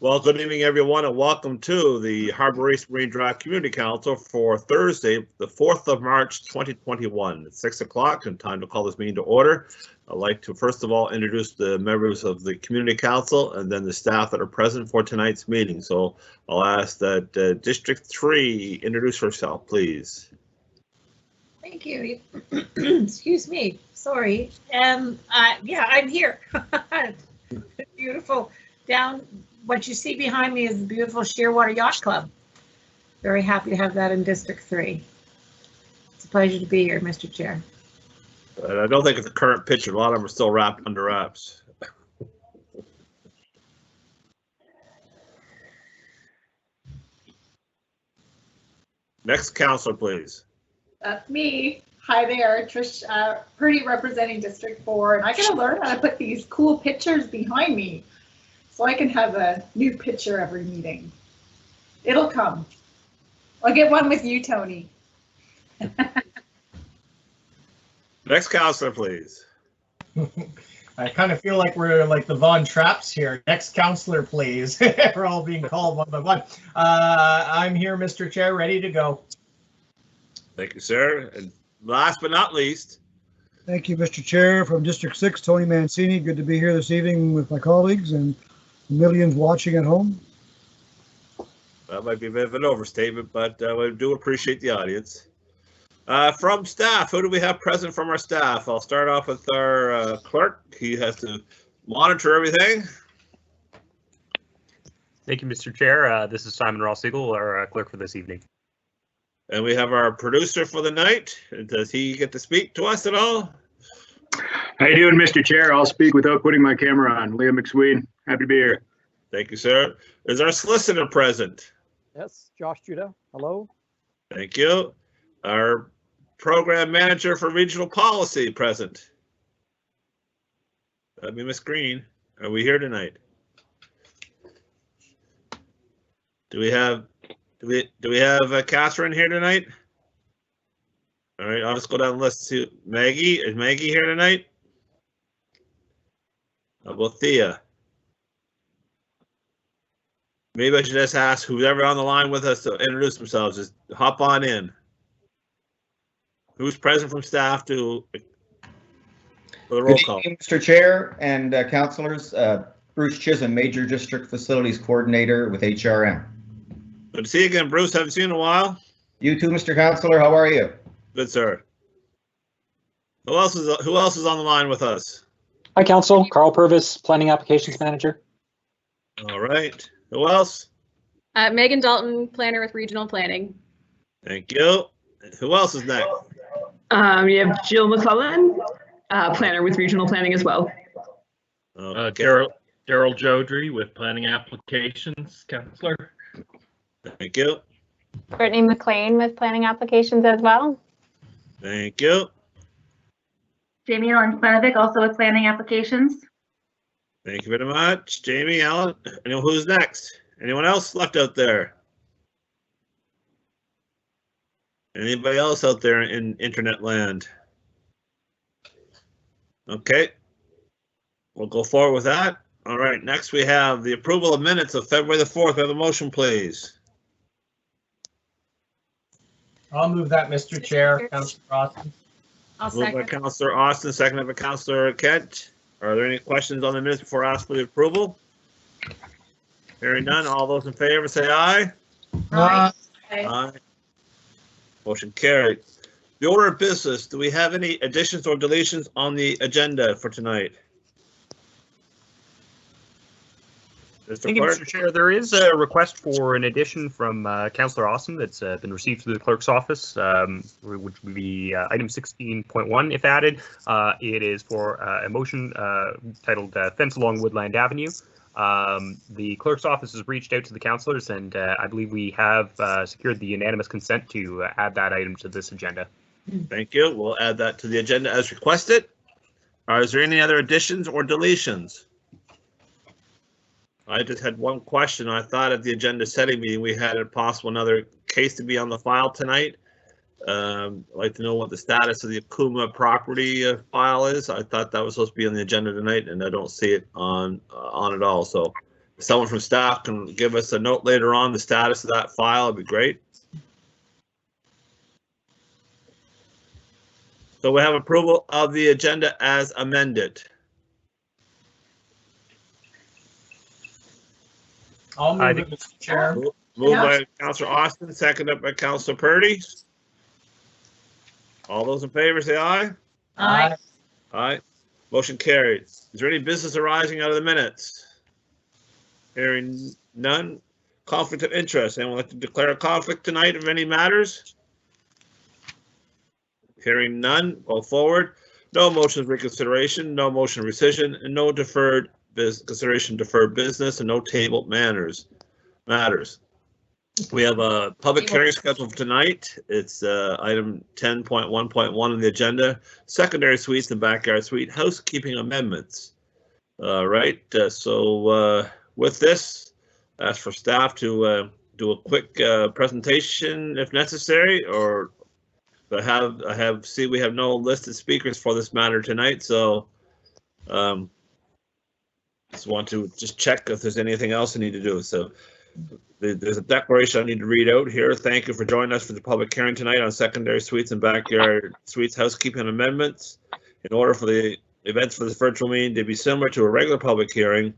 Well, good evening, everyone, and welcome to the Harbour East Marine Drive Community Council for Thursday, the 4th of March, 2021. It's 6 o'clock and time to call this meeting to order. I'd like to first of all introduce the members of the Community Council and then the staff that are present for tonight's meeting. So I'll ask that District 3 introduce herself, please. Thank you. Excuse me. Sorry. Yeah, I'm here. Beautiful. Down, what you see behind me is the beautiful Shearwater Yacht Club. Very happy to have that in District 3. It's a pleasure to be here, Mr. Chair. I don't think it's a current picture. A lot of them are still wrapped under wraps. Next councilor, please. That's me. Hi there, Trish Purdy representing District 4, and I gotta learn how to put these cool pictures behind me so I can have a new picture every meeting. It'll come. I'll get one with you, Tony. Next councilor, please. I kind of feel like we're like the Von Trapps here. Next councilor, please. We're all being called one by one. I'm here, Mr. Chair, ready to go. Thank you, sir. And last but not least. Thank you, Mr. Chair. From District 6, Tony Mancini. Good to be here this evening with my colleagues and millions watching at home. That might be a bit of an overstatement, but we do appreciate the audience. From staff, who do we have present from our staff? I'll start off with our clerk. He has to monitor everything. Thank you, Mr. Chair. This is Simon Ross-Eagle, our clerk for this evening. And we have our producer for the night. Does he get to speak to us at all? How you doing, Mr. Chair? I'll speak without putting my camera on. Liam McSween, happy to be here. Thank you, sir. Is our solicitor present? Yes, Josh Judah. Hello. Thank you. Our program manager for regional policy present. That'd be Miss Green. Are we here tonight? Do we have Catherine here tonight? All right, I'll just go down the list. See, Maggie, is Maggie here tonight? How about Thea? Maybe I should just ask whoever on the line with us to introduce themselves. Just hop on in. Who's present from staff for the roll call? Good evening, Mr. Chair and councilors. Bruce Chisholm, Major District Facilities Coordinator with HRM. Good to see you again, Bruce. Haven't seen you in a while. You too, Mr. Councilor. How are you? Good, sir. Who else is on the line with us? Hi, Council. Carl Purvis, Planning Applications Manager. All right. Who else? Megan Dalton, Planner with Regional Planning. Thank you. Who else is next? You have Jill McClellan, Planner with Regional Planning as well. Okay. Daryl Jodry with Planning Applications, Councillor. Thank you. Brittany McLean with Planning Applications as well. Thank you. Jamie Ellen Planovic, also with Planning Applications. Thank you very much, Jamie, Alan. Anyone who's next? Anyone else left out there? Anybody else out there in internet land? Okay, we'll go forward with that. All right, next we have the approval of minutes of February the 4th. Have a motion, please. I'll move that, Mr. Chair. Councilor Austin. I'll Moved by Councilor Austin, seconded by Councilor Kent. Are there any questions on the minutes before I ask for the approval? Hearing none, all those in favor say aye. Aye. Aye. Motion carried. The order of business, do we have any additions or deletions on the agenda for tonight? Thank you, Mr. Chair. There is a request for an addition from Councillor Austin that's been received through the clerk's office, which would be item 16.1 if added. It is for a motion titled Fence Along Woodland Avenue. The clerk's office has reached out to the councillors, and I believe we have secured the unanimous consent to add that item to this agenda. Thank you. We'll add that to the agenda as requested. Is there any other additions or deletions? I just had one question. I thought at the agenda setting meeting we had a possible another case to be on the file tonight. I'd like to know what the status of the Akuma property file is. I thought that was supposed to be on the agenda tonight, and I don't see it on at all. So someone from staff can give us a note later on the status of that file, it'd be great. So we have approval of the agenda as amended. I'll move it, Mr. Chair. Moved by Councillor Austin, seconded by Councillor Purdy. All those in favor say aye. Aye. Aye. Motion carried. Is there any business arising out of the minutes? Hearing none. Conflict of interest. Anyone like to declare a conflict tonight of any matters? Hearing none. Go forward. No motion of reconsideration, no motion of rescission, and no deferred consideration deferred business, and no tabled matters. We have a public hearing scheduled for tonight. It's item 10.1.1 on the agenda, secondary suites and backyard suite housekeeping amendments. So with this, ask for staff to do a quick presentation if necessary, or we have no listed speakers for this matter tonight, so just want to check if there's anything else I need to do. So there's a declaration I need to read out here. Thank you for joining us for the public hearing tonight on secondary suites and backyard suites housekeeping amendments. In order for the events for this virtual meeting to be similar to a regular public hearing,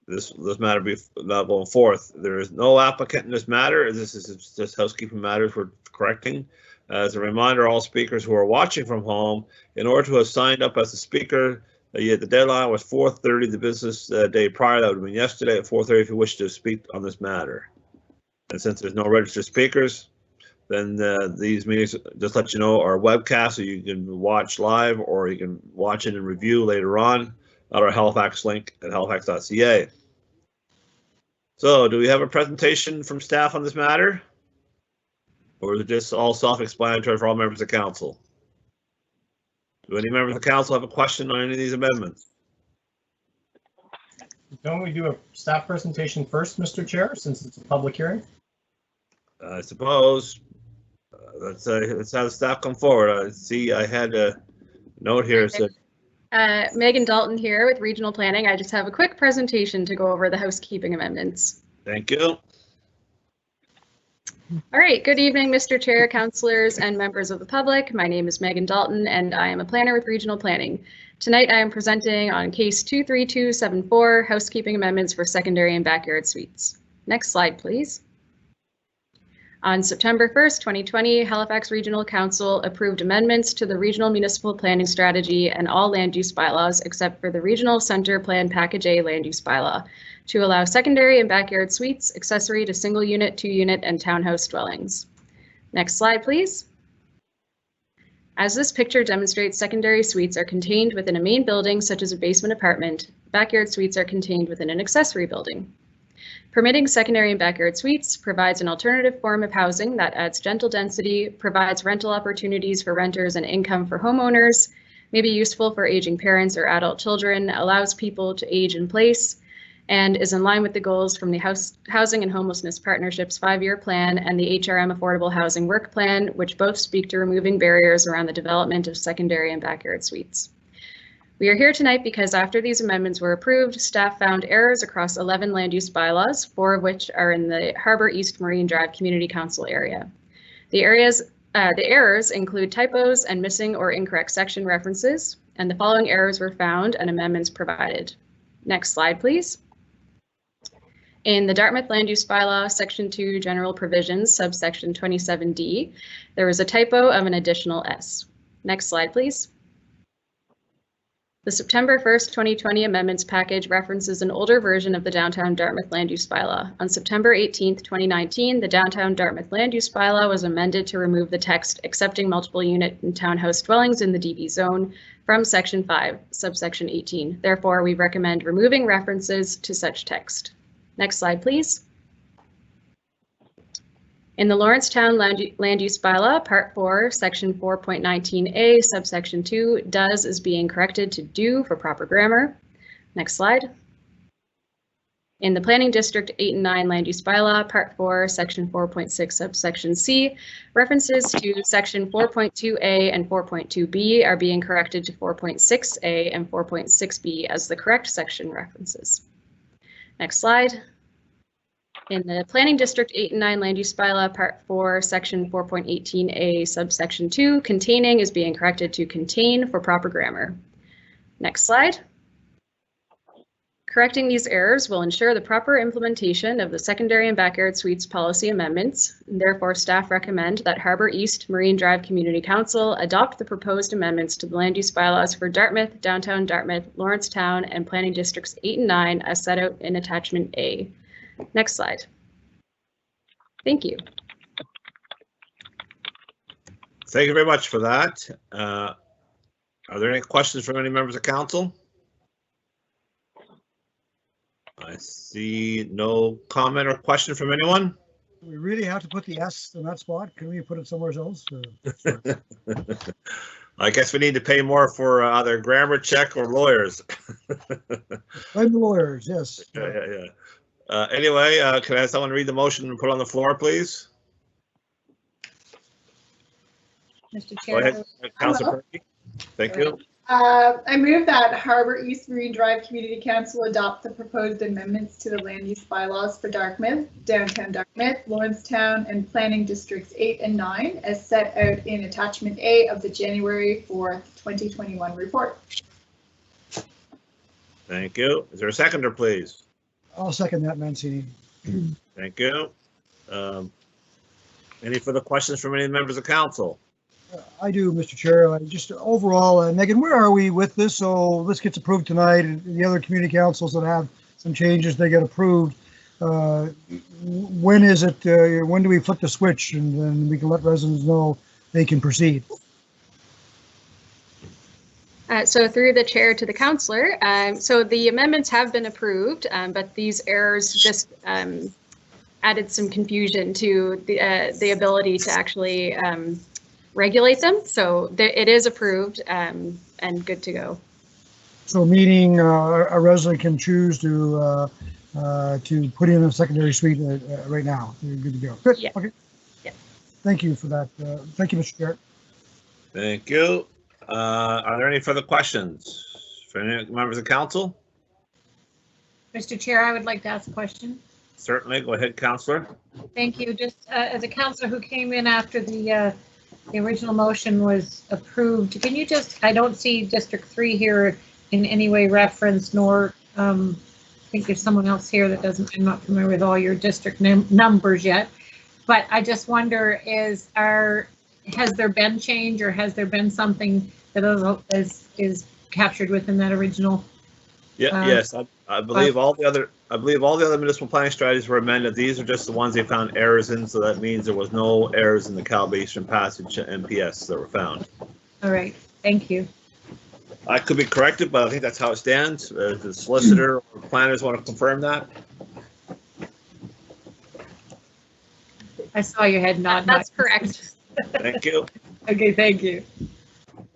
this matter be not going forth. There is no applicant in this matter. This is just housekeeping matters we're correcting. As a reminder, all speakers who are watching from home, in order to have signed up as a speaker, the deadline was 4:30 the business day prior. That would have been yesterday at 4:30 if you wish to speak on this matter. And since there's no registered speakers, then these meetings, just let you know, are webcast, so you can watch live or you can watch it and review later on at our Halifax link at halifax.ca. So do we have a presentation from staff on this matter? Or is it just all self-explanatory for all members of council? Do any members of council have a question on any of these amendments? Don't we do a staff presentation first, Mr. Chair, since it's a public hearing? I suppose. Let's have the staff come forward. See, I had a note here. So. Megan Dalton here with Regional Planning. I just have a quick presentation to go over the housekeeping amendments. Thank you. All right, good evening, Mr. Chair, councillors, and members of the public. My name is Megan Dalton, and I am a planner with Regional Planning. Tonight, I am presenting on case 23274, housekeeping amendments for secondary and backyard suites. Next slide, please. On September 1st, 2020, Halifax Regional Council approved amendments to the Regional Municipal Planning Strategy and all land use bylaws except for the Regional Centre Plan Package A land use bylaw to allow secondary and backyard suites, accessory to single unit, 2-unit, and townhouse dwellings. Next slide, please. As this picture demonstrates, secondary suites are contained within a main building such as a basement apartment. Backyard suites are contained within an accessory building. Permitting secondary and backyard suites provides an alternative form of housing that adds gentle density, provides rental opportunities for renters and income for homeowners, may be useful for aging parents or adult children, allows people to age in place, and is in line with the goals from the Housing and Homelessness Partnership's 5-year plan and the HRM Affordable Housing Work Plan, which both speak to removing barriers around the development of secondary and backyard suites. We are here tonight because after these amendments were approved, staff found errors across 11 land use bylaws, 4 of which are in the Harbour East Marine Drive Community Council area. The errors include typos and missing or incorrect section references, and the following errors were found and amendments provided. Next slide, please. In the Dartmouth Land Use Bylaw, Section 2, General Provisions, subsection 27D, there was a typo of an additional S. Next slide, please. The September 1st, 2020 amendments package references an older version of the Downtown Dartmouth Land Use Bylaw. On September 18th, 2019, the Downtown Dartmouth Land Use Bylaw was amended to remove the text accepting multiple unit and townhouse dwellings in the DB zone from Section 5, subsection 18. Therefore, we recommend removing references to such text. Next slide, please. In the Lawrencetown Land Use Bylaw, Part 4, Section 4.19A, subsection 2, does is being corrected to do for proper grammar. Next slide. In the Planning District 8 and 9 Land Use Bylaw, Part 4, Section 4.6, Subsection C, references to Section 4.2A and 4.2B are being corrected to 4.6A and 4.6B as the correct section references. Next slide. In the Planning District 8 and 9 Land Use Bylaw, Part 4, Section 4.18A, Subsection 2, containing is being corrected to contain for proper grammar. Next slide. Correcting these errors will ensure the proper implementation of the secondary and backyard suites policy amendments. Therefore, staff recommend that Harbour East Marine Drive Community Council adopt the proposed amendments to the land use bylaws for Dartmouth, Downtown Dartmouth, Lawrencetown, and Planning Districts 8 and 9 as set out in Attachment A. Next slide. Thank you. Thank you very much for that. Are there any questions from any members of council? I see no comment or question from anyone. Do we really have to put the S in that spot? Can we put it somewhere else? I guess we need to pay more for either grammar check or lawyers. Blame the lawyers, yes. Yeah. Anyway, can I have someone read the motion and put it on the floor, please? Mr. Chair. Go ahead, Councilor Perky. Thank you. I move that Harbour East Marine Drive Community Council adopt the proposed amendments to the land use bylaws for Dartmouth, Downtown Dartmouth, Lawrencetown, and Planning Districts 8 and 9 as set out in Attachment A of the January 4th, 2021 report. Thank you. Is there a seconder, please? I'll second that, Mancini. Thank you. Any further questions from any members of council? I do, Mr. Chair. Just overall, Megan, where are we with this? So this gets approved tonight, and the other community councils that have some changes, they get approved. When is it? When do we flip the switch, and then we can let residents know they can proceed? So through the chair to the councillor, so the amendments have been approved, but these errors just added some confusion to the ability to actually regulate them. So it is approved and good to go. So meaning a resident can choose to put in a secondary suite right now. You're good to go. Good. Yeah. Okay. Yeah. Thank you for that. Thank you, Mr. Chair. Thank you. Are there any further questions for any members of council? Mr. Chair, I would like to ask a question. Certainly. Go ahead, Councillor. Thank you. Just as a councillor who came in after the original motion was approved, can you just, I don't see District 3 here in any way referenced, nor I think there's someone else here that doesn't, I'm not familiar with all your district numbers yet, but I just wonder, has there been change, or has there been something that is captured within that original? Yeah, yes, I believe all the other municipal planning strategies were amended. These are just the ones they found errors in, so that means there was no errors in the Cowbay Eastern Passage MPS that were found. All right, thank you. I could be corrected, but I think that's how it stands. The solicitor or planners want to confirm that. I saw your head nod. That's correct. Thank you. Okay, thank you.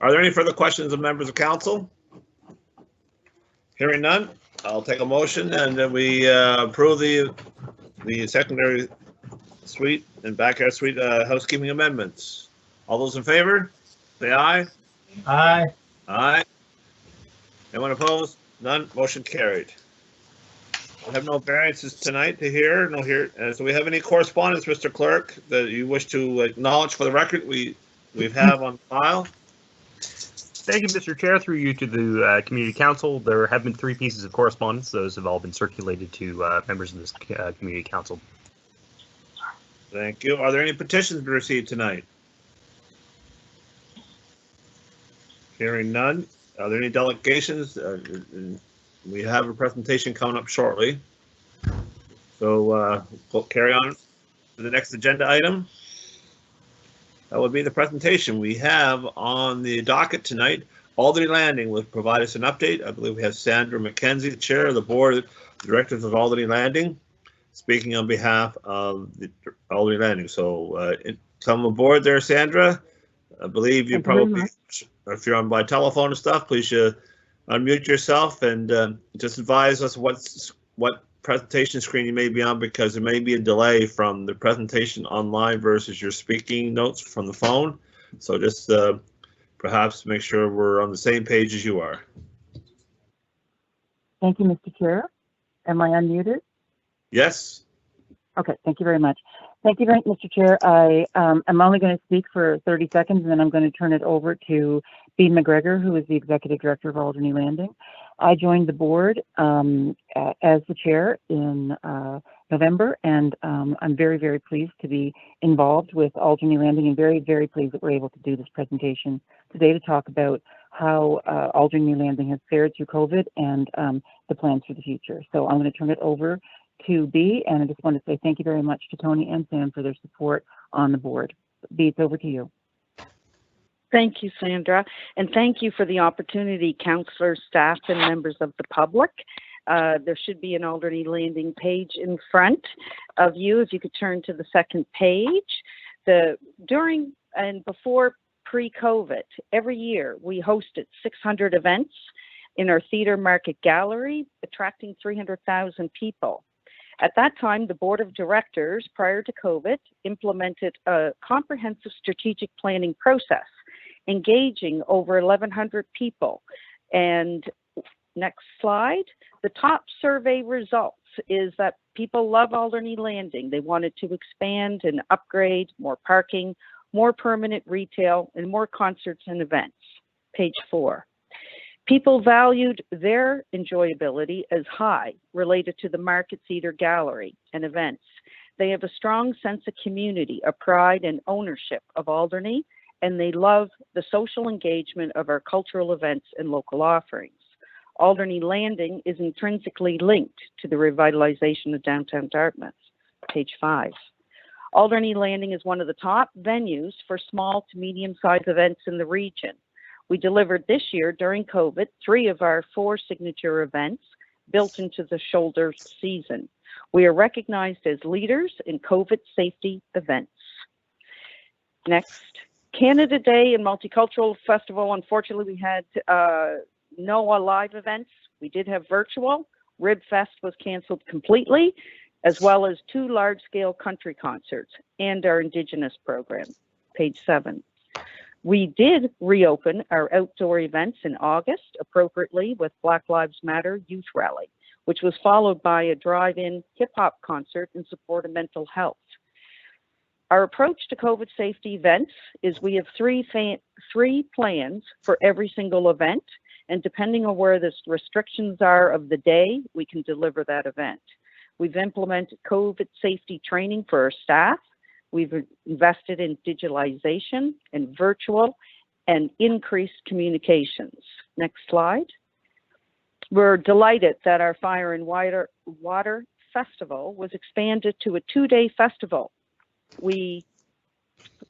Are there any further questions of members of council? Hearing none, I'll take a motion, and then we approve the secondary suite and backyard suite housekeeping amendments. All those in favor, say aye. Aye. Aye. Anyone opposed? None. Motion carried. I have no variances tonight to hear. So we have any correspondence, Mr. Clerk, that you wish to acknowledge for the record we have on file? Thank you, Mr. Chair. Through you to the Community Council, there have been 3 pieces of correspondence. Those have all been circulated to members of this Community Council. Thank you. Are there any petitions to be received tonight? Hearing none. Are there any delegations? We have a presentation coming up shortly. So we'll carry on to the next agenda item. That would be the presentation we have on the docket tonight. Alderney Landing will provide us an update. I believe we have Sandra McKenzie, the chair of the board of directors of Alderney Landing, speaking on behalf of the Alderney Landing. So come aboard there, Sandra. I believe you probably, if you're on by telephone and stuff, please unmute yourself and just advise us what presentation screen you may be on, because there may be a delay from the presentation online versus your speaking notes from the phone. So just perhaps make sure we're on the same page as you are. Thank you, Mr. Chair. Am I unmuted? Yes. Okay, thank you very much. Thank you very much, Mr. Chair. I'm only going to speak for 30 seconds, and then I'm going to turn it over to Bean McGregor, who is the Executive Director of Alderney Landing. I joined the board as the chair in November, and I'm very, very pleased to be involved with Alderney Landing, and very, very pleased that we're able to do this presentation today to talk about how Alderney Landing has fared through COVID and the plans for the future. So I'm going to turn it over to B, and I just want to say thank you very much to Tony and Sam for their support on the board. B, it's over to you. Thank you, Sandra, and thank you for the opportunity, councillors, staff, and members of the public. There should be an Alderney Landing page in front of you. If you could turn to the second page. During and before pre-COVID, every year we hosted 600 events in our theatre market gallery, attracting 300,000 people. At that time, the board of directors, prior to COVID, implemented a comprehensive strategic planning process, engaging over 1,100 people. And next slide, the top survey results is that people love Alderney Landing. They wanted to expand and upgrade, more parking, more permanent retail, and more concerts and events. Page 4. People valued their enjoyability as high related to the Market Theatre Gallery and events. They have a strong sense of community, a pride and ownership of Alderney, and they love the social engagement of our cultural events and local offerings. Alderney Landing is intrinsically linked to the revitalization of downtown Dartmouth. Page 5. Alderney Landing is one of the top venues for small to medium-sized events in the region. We delivered this year during COVID 3 of our 4 signature events built into the shoulder season. We are recognized as leaders in COVID safety events. Next, Canada Day and Multicultural Festival. Unfortunately, we had no live events. We did have virtual. Rib Fest was canceled completely, as well as 2 large-scale country concerts and our Indigenous program. Page 7. We did reopen our outdoor events in August, appropriately with Black Lives Matter Youth Rally, which was followed by a drive-in hip-hop concert in support of mental health. Our approach to COVID safety events is we have three plans for every single event, and depending on where the restrictions are of the day, we can deliver that event. We've implemented COVID safety training for our staff. We've invested in digitalization and virtual and increased communications. Next slide. We're delighted that our Fire and Water Festival was expanded to a 2-day festival. We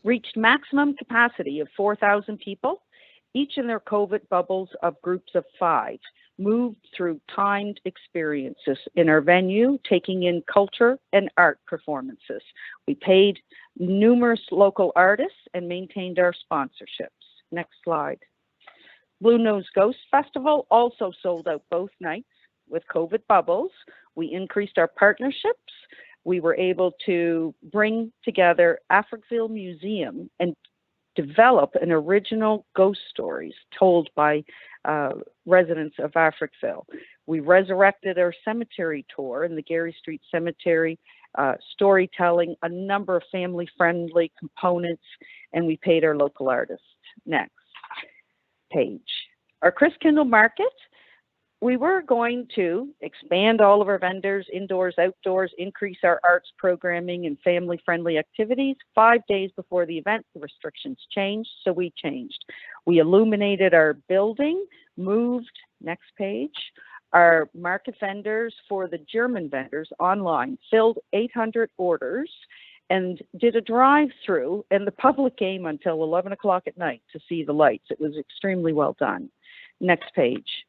reached maximum capacity of 4,000 people, each in their COVID bubbles of groups of 5, moved through timed experiences in our venue, taking in culture and art performances. We paid numerous local artists and maintained our sponsorships. Next slide. Blue Nose Ghost Festival also sold out both nights with COVID bubbles. We increased our partnerships. We were able to bring together Africville Museum and develop an original ghost stories told by residents of Africville. We resurrected our cemetery tour in the Gary Street Cemetery, storytelling, a number of family-friendly components, and we paid our local artists. Next page. Our Christkindle Market, we were going to expand all of our vendors, indoors, outdoors, increase our arts programming and family-friendly activities. 5 days before the event, the restrictions changed, so we changed. We illuminated our building, moved, next page, our market vendors for the German vendors online, filled 800 orders, and did a drive-through, and the public came until 11 o'clock at night to see the lights. It was extremely well done. Next page.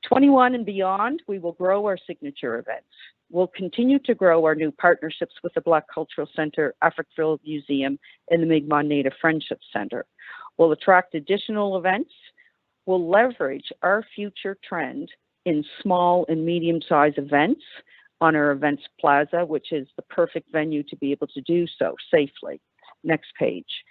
21 and beyond, we will grow our signature events. We'll continue to grow our new partnerships with the Black Cultural Center, Africville Museum, and the Mi'kmaq Native Friendship Center. We'll attract additional events. We'll leverage our future trend in small and medium-sized events. on our events plaza, which is the perfect venue to be able to do so safely. Next page.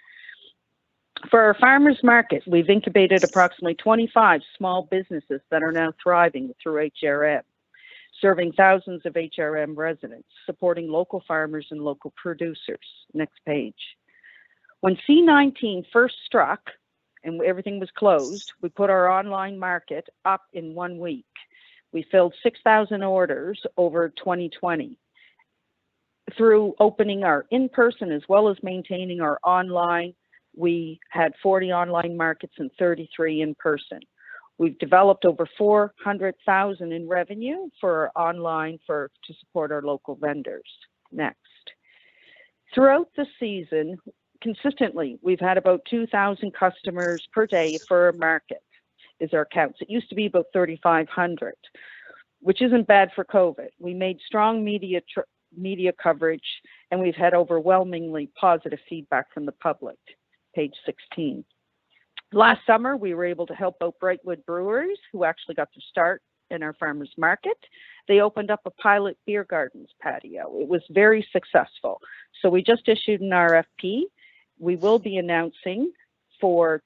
For our farmers market, we've incubated approximately 25 small businesses that are now thriving through HRM, serving thousands of HRM residents, supporting local farmers and local producers. Next page. When C-19 first struck and everything was closed, we put our online market up in 1 week. We filled 6,000 orders over 2020 through opening our in-person as well as maintaining our online. We had 40 online markets and 33 in person. We've developed over 400,000 in revenue for our online to support our local vendors. Next. Throughout the season, consistently, we've had about 2,000 customers per day for a market is our counts. It used to be about 3,500, which isn't bad for COVID. We made strong media coverage, and we've had overwhelmingly positive feedback from the public. Page 16. Last summer, we were able to help out Brightwood Breweries, who actually got to start in our farmers market. They opened up a pilot beer gardens patio. It was very successful. So we just issued an RFP. We will be announcing for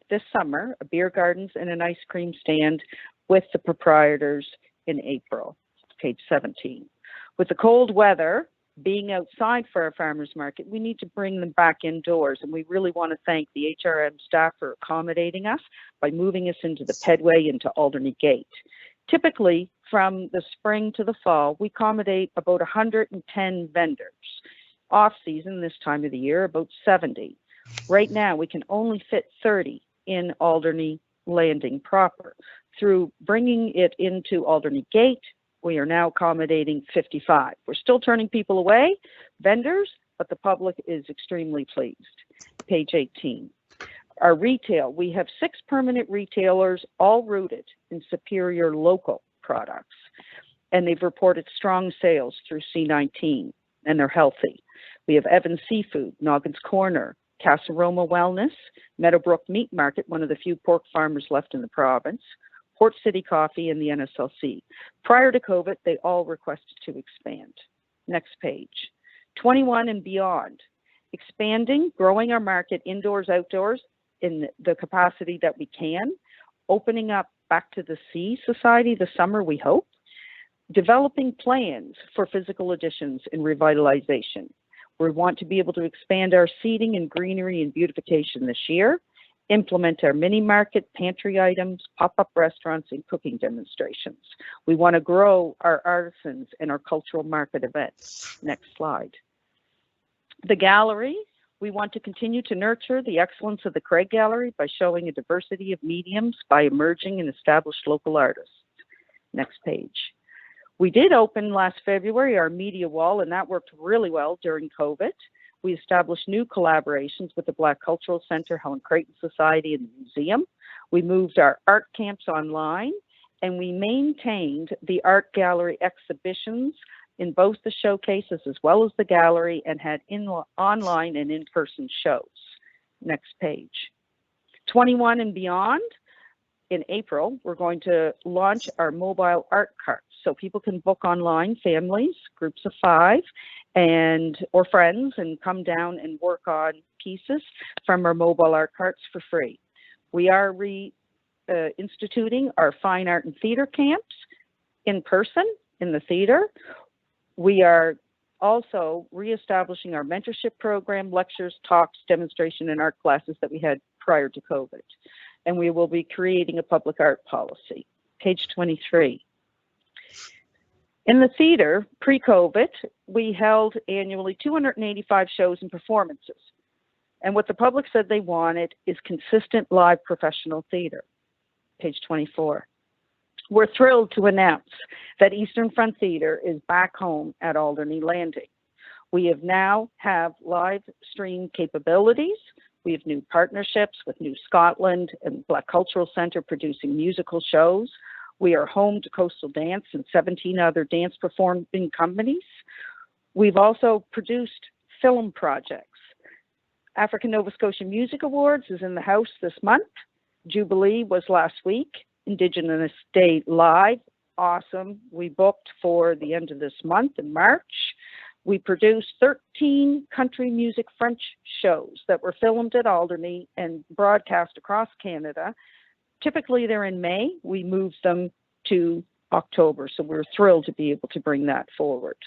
this summer a beer gardens and an ice cream stand with the proprietors in April. Page 17. With the cold weather being outside for our farmers market, we need to bring them back indoors, and we really want to thank the HRM staff for accommodating us by moving us into the pedway into Alderney Gate. Typically, from the spring to the fall, we accommodate about 110 vendors. Off season, this time of the year, about 70. Right now, we can only fit 30 in Alderney Landing proper. Through bringing it into Alderney Gate, we are now accommodating 55. We're still turning people away, vendors, but the public is extremely pleased. Page 18. Our retail, we have 6 permanent retailers, all rooted in superior local products, and they've reported strong sales through C-19, and they're healthy. We have Evans Seafood, Noggins Corner, Casa Roma Wellness, Meadowbrook Meat Market, one of the few pork farmers left in the province, Port City Coffee, and the NSLC. Prior to COVID, they all requested to expand. Next page. 21 and beyond. Expanding, growing our market indoors, outdoors in the capacity that we can. Opening up back to the Sea Society this summer, we hope. Developing plans for physical additions and revitalization. We want to be able to expand our seating and greenery and beautification this year, implement our mini market, pantry items, pop-up restaurants, and cooking demonstrations. We want to grow our artisans and our cultural market events. Next slide. The gallery, we want to continue to nurture the excellence of the Craig Gallery by showing a diversity of mediums by emerging and established local artists. Next page. We did open last February our media wall, and that worked really well during COVID. We established new collaborations with the Black Cultural Center, Helen Creighton Society, and the museum. We moved our art camps online, and we maintained the art gallery exhibitions in both the showcases as well as the gallery, and had online and in-person shows. Next page. 21 and beyond. In April, we're going to launch our mobile art carts. So people can book online, families, groups of 5, or friends, and come down and work on pieces from our mobile art carts for free. We are instituting our fine art and theater camps in person in the theater. We are also reestablishing our mentorship program, lectures, talks, demonstration, and art classes that we had prior to COVID. And we will be creating a public art policy. Page 23. In the theater, pre-COVID, we held annually 285 shows and performances. And what the public said they wanted is consistent live professional theater. Page 24. We're thrilled to announce that Eastern Front Theater is back home at Alderney Landing. We now have live stream capabilities. We have new partnerships with New Scotland and Black Cultural Center producing musical shows. We are home to Coastal Dance and 17 other dance performing companies. We've also produced film projects. African Nova Scotia Music Awards is in the house this month. Jubilee was last week. Indigenous Day Live awesome. We booked for the end of this month in March. We produced 13 country music French shows that were filmed at Alderney and broadcast across Canada. Typically they're in May. We moved them to October, so we're thrilled to be able to bring that forward.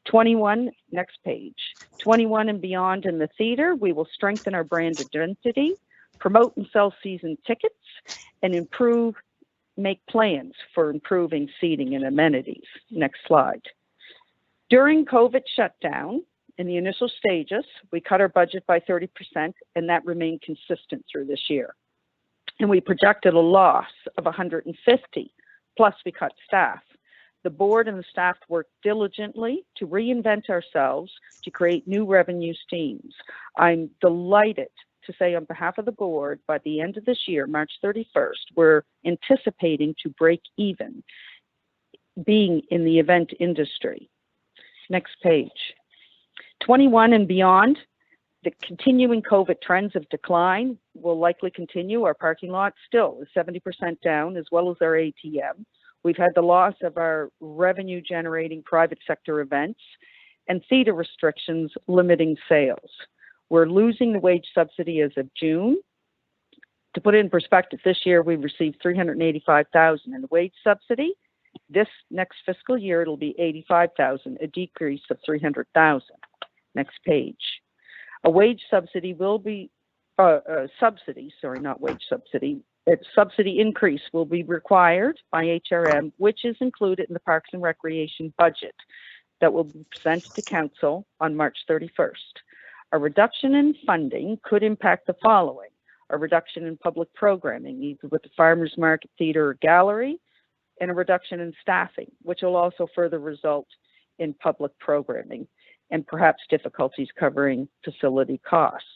21, next page. 21 and beyond in the theater, we will strengthen our brand identity, promote and sell season tickets, and make plans for improving seating and amenities. Next slide. During COVID shutdown, in the initial stages, we cut our budget by 30%, and that remained consistent through this year. And we projected a loss of 150, plus we cut staff. The board and the staff worked diligently to reinvent ourselves to create new revenue streams. I'm delighted to say on behalf of the board, by the end of this year, March 31st, we're anticipating to break even being in the event industry. Next page. 21 and beyond, the continuing COVID trends of decline will likely continue. Our parking lot still is 70% down, as well as our ATM. We've had the loss of our revenue generating private sector events and theater restrictions limiting sales. We're losing the wage subsidy as of June. To put it in perspective, this year we received $385,000 in the wage subsidy. This next fiscal year, it'll be $85,000, a decrease of $300,000. Next page. A wage subsidy will be, subsidy increase will be required by HRM, which is included in the Parks and Recreation budget that will be presented to Council on March 31st. A reduction in funding could impact the following: a reduction in public programming, either with the Farmers Market Theatre or Gallery, and a reduction in staffing, which will also further result in public programming, and perhaps difficulties covering facility costs.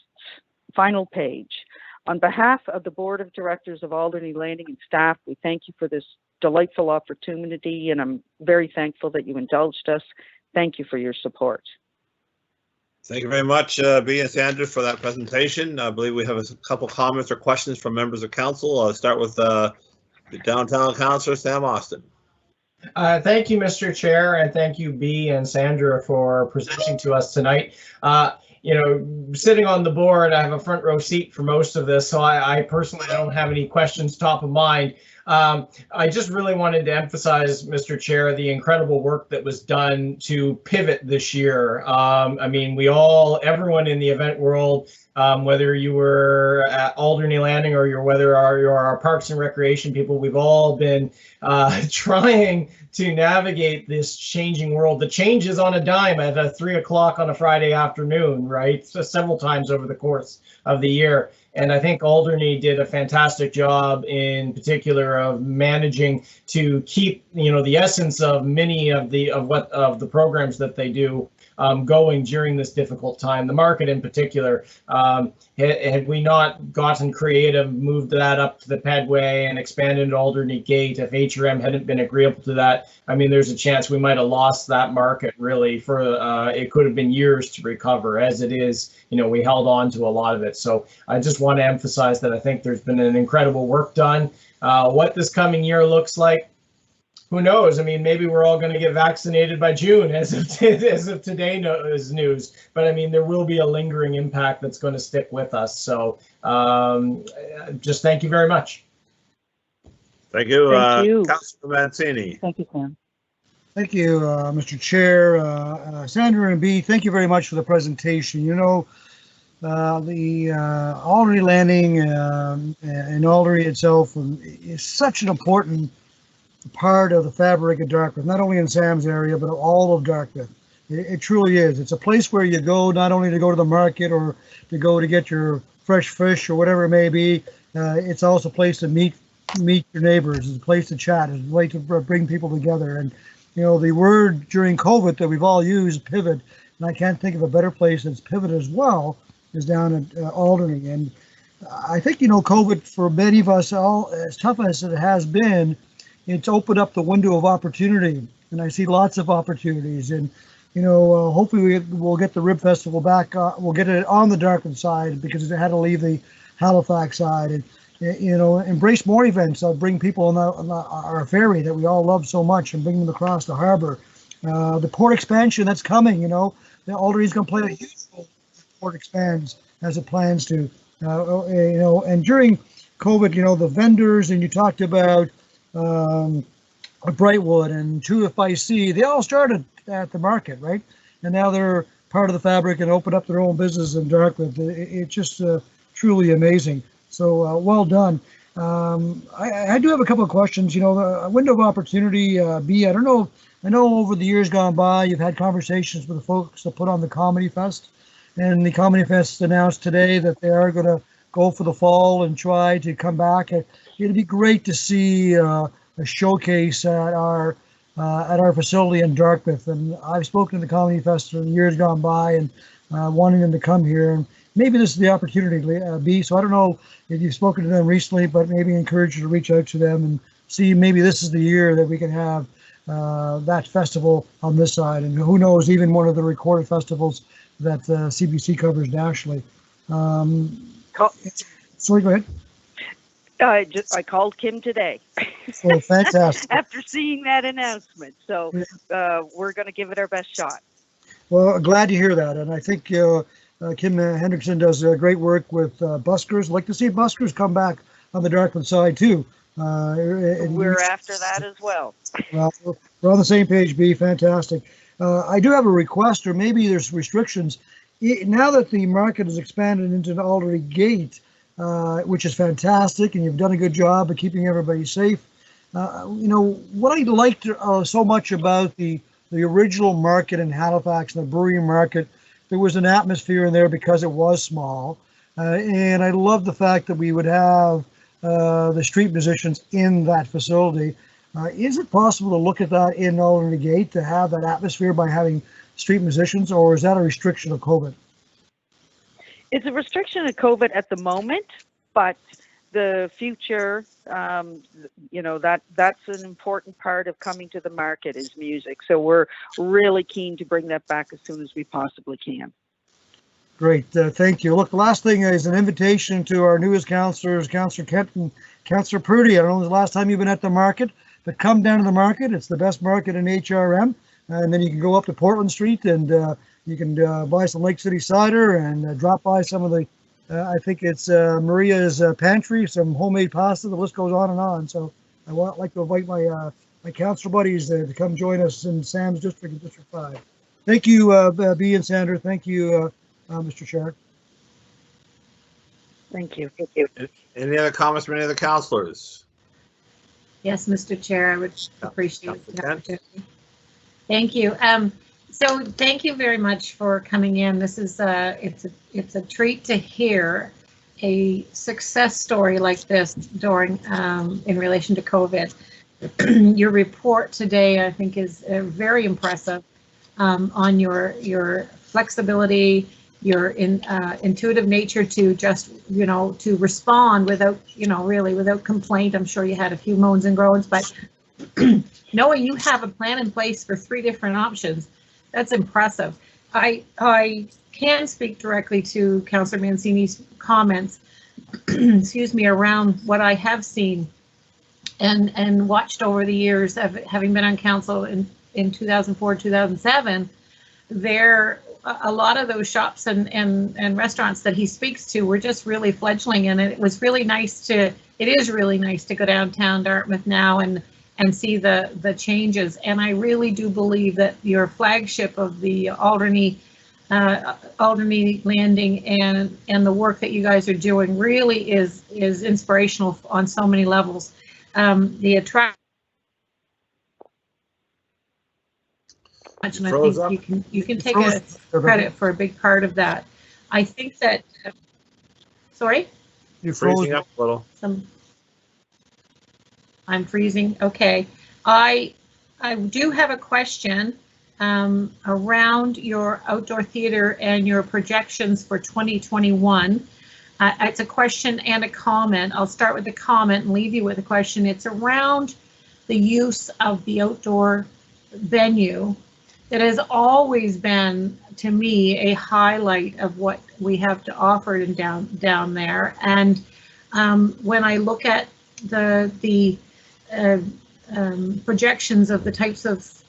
Final page. On behalf of the Board of Directors of Alderney Landing and staff, we thank you for this delightful opportunity, and I'm very thankful that you indulged us. Thank you for your support. Thank you very much, Bea and Sandra, for that presentation. I believe we have a couple comments or questions from members of council. I'll start with the downtown councilor, Sam Austin. Thank you, Mr. Chair, and thank you, Bea and Sandra, for presenting to us tonight. You know, sitting on the board, I have a front row seat for most of this, so I personally don't have any questions top of mind. I just really wanted to emphasize, Mr. Chair, the incredible work that was done to pivot this year. I mean, everyone in the event world, whether you were at Alderney Landing or you're our Parks and Recreation people, we've all been trying to navigate this changing world. The change is on a dime at 3 o'clock on a Friday afternoon, right? So several times over the course of the year. And I think Alderney did a fantastic job, in particular, of managing to keep, you know, the essence of many of the programs that they do going during this difficult time. The market, in particular, had we not gotten creative, moved that up to the Pedway and expanded Alderney Gate, if HRM hadn't been agreeable to that, I mean, there's a chance we might have lost that market. Really, for it could have been years to recover. As it is, you know, we held on to a lot of it. So I just want to emphasize that I think there's been an incredible work done. What this coming year looks like, who knows? I mean, maybe we're all going to get vaccinated by June, as of today's news. But I mean, there will be a lingering impact that's going to stick with us. So just thank you very much. Thank you. Thank you. Councilor Mancini. Thank you, Sam. Thank you, Mr. Chair. Sandra and Bea, thank you very much for the presentation. You know, the Alderney Landing and Alderney itself is such an important part of the fabric of Dartmouth, not only in Sam's area, but all of Dartmouth. It truly is. It's a place where you go not only to go to the market or to go to get your fresh fish or whatever it may be. It's also a place to meet your neighbors. It's a place to chat. It's a way to bring people together. And you know, the word during COVID that we've all used, pivot, and I can't think of a better place that's pivot as well, is down at Alderney. And I think, you know, COVID for many of us, all as tough as it has been, it's opened up the window of opportunity, and I see lots of opportunities. And you know, hopefully we'll get the Rib Festival back. We'll get it on the Dartmouth side because it had to leave the Halifax side. And embrace more events. Bring people on our ferry that we all love so much and bring them across the harbor. The port expansion that's coming, the Alderney's going to play a huge role if the port expands as it plans to. And during COVID, the vendors, and you talked about Brightwood and 2 by Sea, they all started at the market, right? And now they're part of the fabric and open up their own business in Dartmouth. It's just truly amazing. So well done. I do have a couple of questions. The window of opportunity, B, I don't know. I know over the years gone by, you've had conversations with the folks that put on the Comedy Fest, and the Comedy Fest announced today that they are going to go for the fall and try to come back. It'd be great to see a showcase at our facility in Dartmouth. And I've spoken to the Comedy Fest in years gone by and wanting them to come here. And maybe this is the opportunity, B. So I don't know if you've spoken to them recently, but maybe encourage you to reach out to them and see maybe this is the year that we can have that festival on this side. And who knows, even one of the recorded festivals that CBC covers nationally. Sorry, go ahead. I called Kim today. Oh, fantastic. After seeing that announcement. So we're going to give it our best shot. Well, glad to hear that. And I think Kim Hendrickson does great work with buskers. I'd like to see buskers come back on the Dartmouth side too. We're after that as well. Well, we're on the same page, B. Fantastic. I do have a request, or maybe there's restrictions. Now that the market has expanded into the Alderney Gate, which is fantastic, and you've done a good job of keeping everybody safe. What I liked so much about the original market in Halifax and the brewery market, there was an atmosphere in there because it was small. And I love the fact that we would have the street musicians in that facility. Is it possible to look at that in Alderney Gate to have that atmosphere by having street musicians, or is that a restriction of COVID? It's a restriction of COVID at the moment, but the future, that's an important part of coming to the market is music. So we're really keen to bring that back as soon as we possibly can. Great, thank you. Look, the last thing is an invitation to our newest councillors, Councillor Kent and Councillor Purdy. I don't know when the last time you've been at the market, but come down to the market. It's the best market in HRM. And then you can go up to Portland Street and you can buy some Lake City cider and drop by some of the, I think it's Maria's Pantry, some homemade pasta. The list goes on and on. So I would like to invite my my council buddies to come join us in Sam's district in District 5. Thank you, B and Sandra. Thank you, Mr. Chair. Thank you. Any other comments from any of the councillors? Yes, Mr. Chair, I would appreciate the opportunity. Thank you. So thank you very much for coming in. This is it's a treat to hear a success story like this during in relation to COVID. Your report today, I think, is very impressive on your flexibility, your intuitive nature to just to respond without really without complaint. I'm sure you had a few moans and groans, but knowing you have a plan in place for 3 different options, that's impressive. I can speak directly to Councillor Mancini's comments, excuse me, around what I have seen and watched over the years of having been on council in 2004, 2007. There, a lot of those shops and restaurants that he speaks to were just really fledgling, and it is really nice to go downtown Dartmouth now and see the changes. And I really do believe that your flagship of the Alderney Landing and the work that you guys are doing really is inspirational on so many levels. The attraction, and I think you can take a credit for a big part of that. I think that. Sorry. You're freezing up a little. I'm freezing. Okay. I do have a question around your outdoor theater and your projections for 2021. It's a question and a comment. I'll start with the comment and leave you with a question. It's around the use of the outdoor venue. That has always been, to me, a highlight of what we have to offer down there. And when I look at the projections of the types of,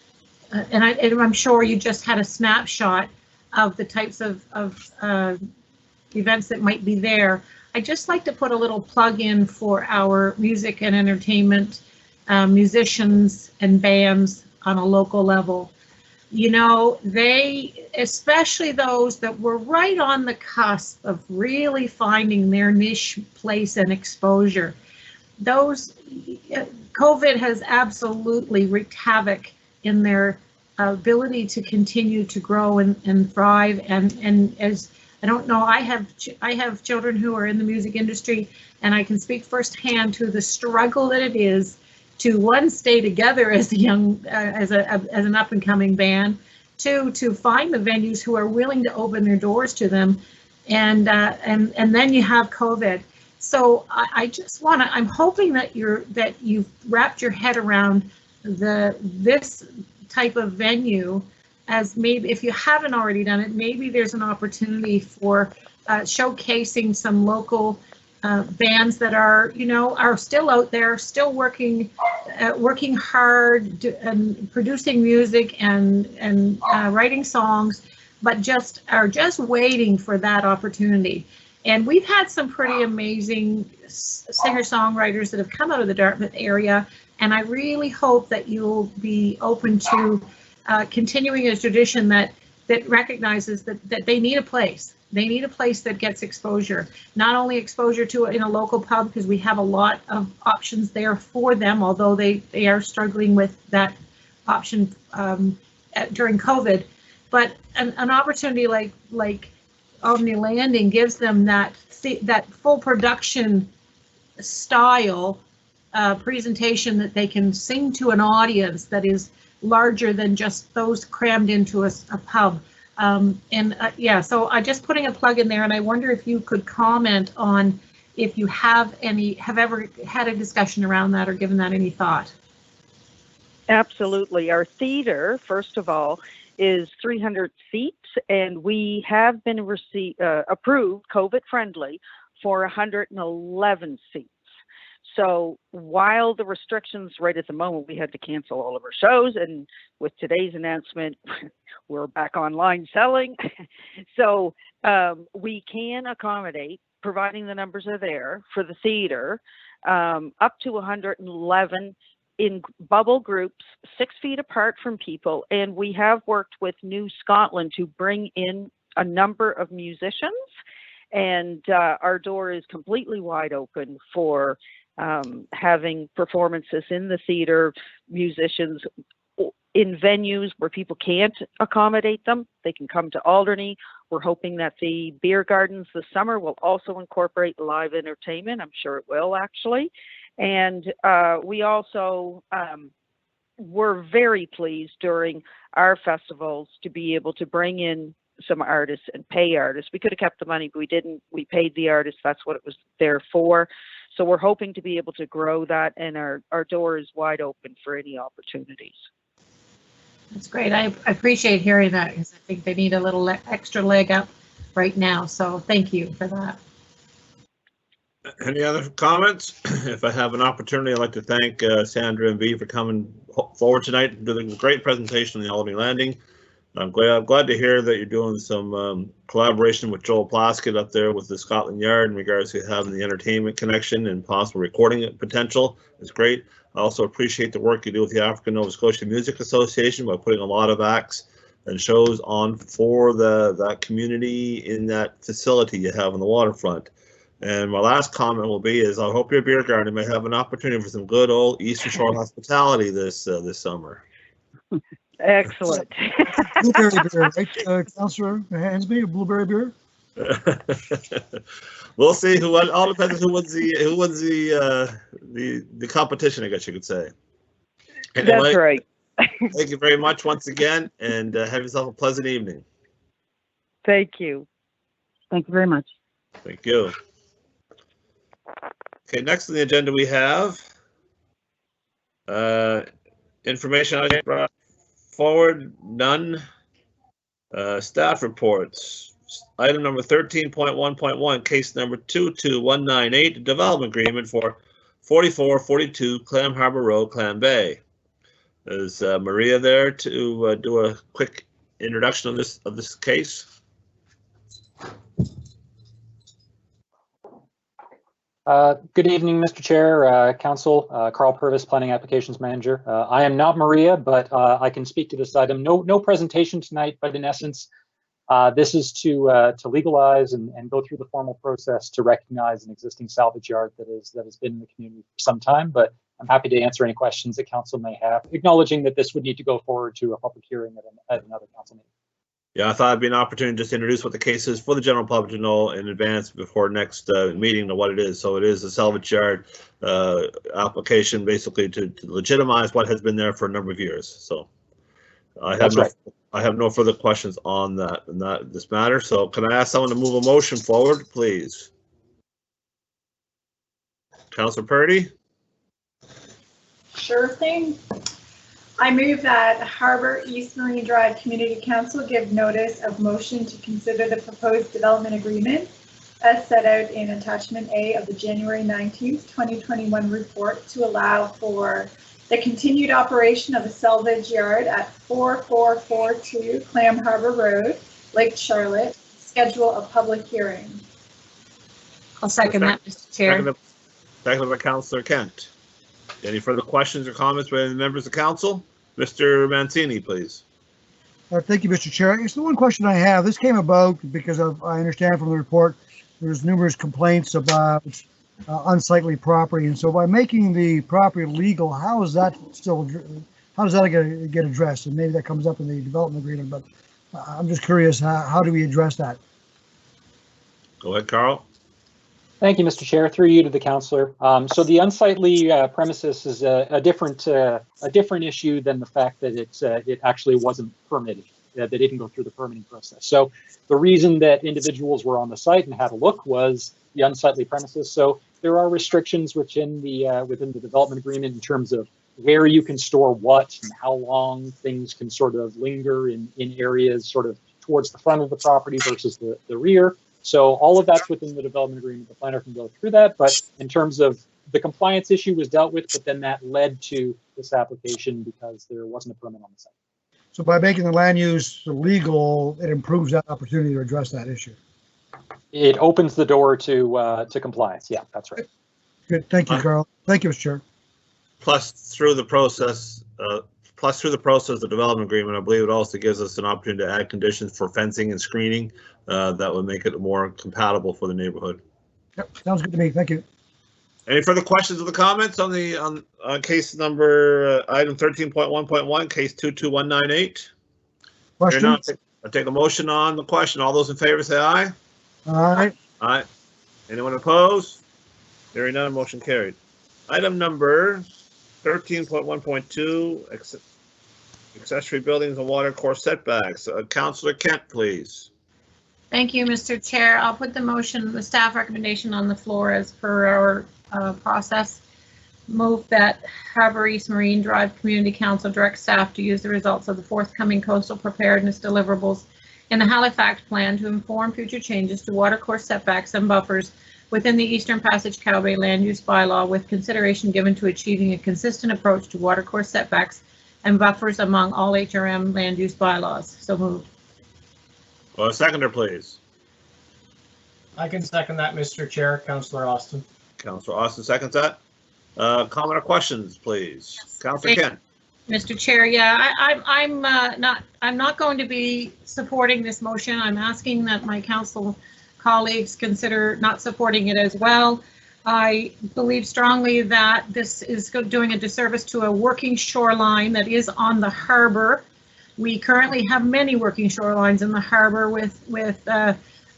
and I'm sure you just had a snapshot of the types of events that might be there. I'd just like to put a little plug in for our music and entertainment musicians and bands on a local level. You know, they, especially those that were right on the cusp of really finding their niche place and exposure, those, COVID has absolutely wreaked havoc in their ability to continue to grow and thrive. And as I don't know, I have children who are in the music industry, and I can speak firsthand to the struggle that it is to, one, stay together as a young, as an up and coming band, two, to find the venues who are willing to open their doors to them, and then you have COVID. So I just want to, I'm hoping that you've wrapped your head around this type of venue, as maybe, if you haven't already done it, maybe there's an opportunity for showcasing some local bands that are, you know, are still out there, still working hard and producing music and writing songs, but are just waiting for that opportunity. And we've had some pretty amazing singer-songwriters that have come out of the Dartmouth area, and I really hope that you'll be open to continuing a tradition that recognizes that they need a place. They need a place that gets exposure, not only exposure to it in a local pub, because we have a lot of options there for them, although they are struggling with that option during COVID, but an opportunity like Alderney Landing gives them that full production style presentation that they can sing to an audience that is larger than just those crammed into a pub. Yeah, so I'm just putting a plug in there, and I wonder if you could comment on if you have ever had a discussion around that or given that any thought. Absolutely. Our theater, first of all, is 300 seats, and we have been approved COVID-friendly for 111 seats. So while the restrictions right at the moment, we had to cancel all of our shows, and with today's announcement, we're back online selling. So we can accommodate, providing the numbers are there for the theater, up to 111 in bubble groups, 6 feet apart from people. And we have worked with New Scotland to bring in a number of musicians, and our door is completely wide open for having performances in the theater, musicians in venues where people can't accommodate them. They can come to Alderney. We're hoping that the beer gardens this summer will also incorporate live entertainment. I'm sure it will, actually. And we also were very pleased during our festivals to be able to bring in some artists and pay artists. We could have kept the money, but we didn't. We paid the artists. That's what it was there for. So we're hoping to be able to grow that, and our door is wide open for any opportunities. That's great. I appreciate hearing that, because I think they need a little extra leg up right now. So thank you for that. Any other comments? If I have an opportunity, I'd like to thank Sandra and Bea for coming forward tonight and doing a great presentation on the Alderney Landing. I'm glad to hear that you're doing some collaboration with Joel Plaskett up there with the Scotland Yard in regards to having the entertainment connection and possible recording potential. It's great. I also appreciate the work you do with the African Nova Scotia Music Association by putting a lot of acts and shows on for that community in that facility you have on the waterfront. And my last comment will be I hope your beer garden may have an opportunity for some good old Eastern Shore hospitality this summer. Excellent. Blueberry beer, right, Councillor Hansby? Blueberry beer. We'll see. All depends on who wins the competition, I guess you could say. Anyway, that's right. Thank you very much once again, and have yourself a pleasant evening. Thank you. Thank you very much. Thank you. Okay, next on the agenda we have information I brought forward, none. Staff reports. Item number 13.1.1, case number 22198, development agreement for 4442 Clam Harbor Road, Clam Bay. Is Maria there to do a quick introduction of this case? Good evening, Mr. Chair, Council, Carl Purvis, Planning Applications Manager. I am not Maria, but I can speak to this item. No presentation tonight, but in essence, this is to legalize and go through the formal process to recognize an existing salvage yard that has been in the community for some time. But I'm happy to answer any questions that council may have, acknowledging that this would need to go forward to a public hearing at another council meeting. Yeah, I thought it'd be an opportunity just to introduce what the case is for the general public to know in advance before next meeting to what it is. So it is a salvage yard application, basically to legitimize what has been there for a number of years. So I have no further questions on this matter. So can I ask someone to move a motion forward, please? Councilor Purdy? Sure thing. I move that Harbour East Marine Drive Community Council give notice of motion to consider the proposed development agreement as set out in attachment A of the January 19th, 2021 report to allow for the continued operation of a salvage yard at 4442 Clam Harbor Road, Lake Charlotte. Schedule a public hearing. I'll second that, Mr. Chair. Second by Councilor Kent. Any further questions or comments by the members of council? Mr. Mancini, please. Thank you, Mr. Chair. I guess the one question I have, this came about because I understand from the report, there's numerous complaints about unsightly property. And so by making the property legal, how does that get addressed? And maybe that comes up in the development agreement, but I'm just curious, how do we address that? Go ahead, Carl. Thank you, Mr. Chair. Through you to the councillor. So the unsightly premises is a different issue than the fact that it actually wasn't permitted. They didn't go through the permitting process. So the reason that individuals were on the site and had a look was the unsightly premises. So there are restrictions within the development agreement in terms of where you can store what and how long things can sort of linger in areas sort of towards the front of the property versus the rear. So all of that's within the development agreement. The planner can go through that, but in terms of the compliance issue was dealt with, but then that led to this application because there wasn't a permit on the site. So by making the land use legal, it improves that opportunity to address that issue. It opens the door to compliance. Yeah, that's right. Good. Thank you, Carl. Thank you, Mr. Chair. Plus, through the process, the development agreement, I believe it also gives us an opportunity to add conditions for fencing and screening that would make it more compatible for the neighborhood. Yep, sounds good to me. Thank you. Any further questions or comments on case number item 13.1.1, case 22198? Questions? I take a motion on the question. All those in favor say aye. Aye. Aye. Anyone opposed? Hearing none, motion carried. Item number 13.1.2, accessory buildings and water course setbacks. Councilor Kent, please. Thank you, Mr. Chair. I'll put the staff recommendation on the floor as per our process. Move that Harbour East Marine Drive Community Council direct staff to use the results of the forthcoming coastal preparedness deliverables in the Halifax plan to inform future changes to watercourse setbacks and buffers within the Eastern Passage Cowbay land use bylaw, with consideration given to achieving a consistent approach to watercourse setbacks and buffers among all HRM land use bylaws. So moved. Well, a seconder, please. I can second that, Mr. Chair. Councillor Austin. Councillor Austin seconds that. Comment or questions, please. Councillor Kent. Mr. Chair, yeah, I'm not going to be supporting this motion. I'm asking that my council colleagues consider not supporting it as well. I believe strongly that this is doing a disservice to a working shoreline that is on the harbor. We currently have many working shorelines in the harbor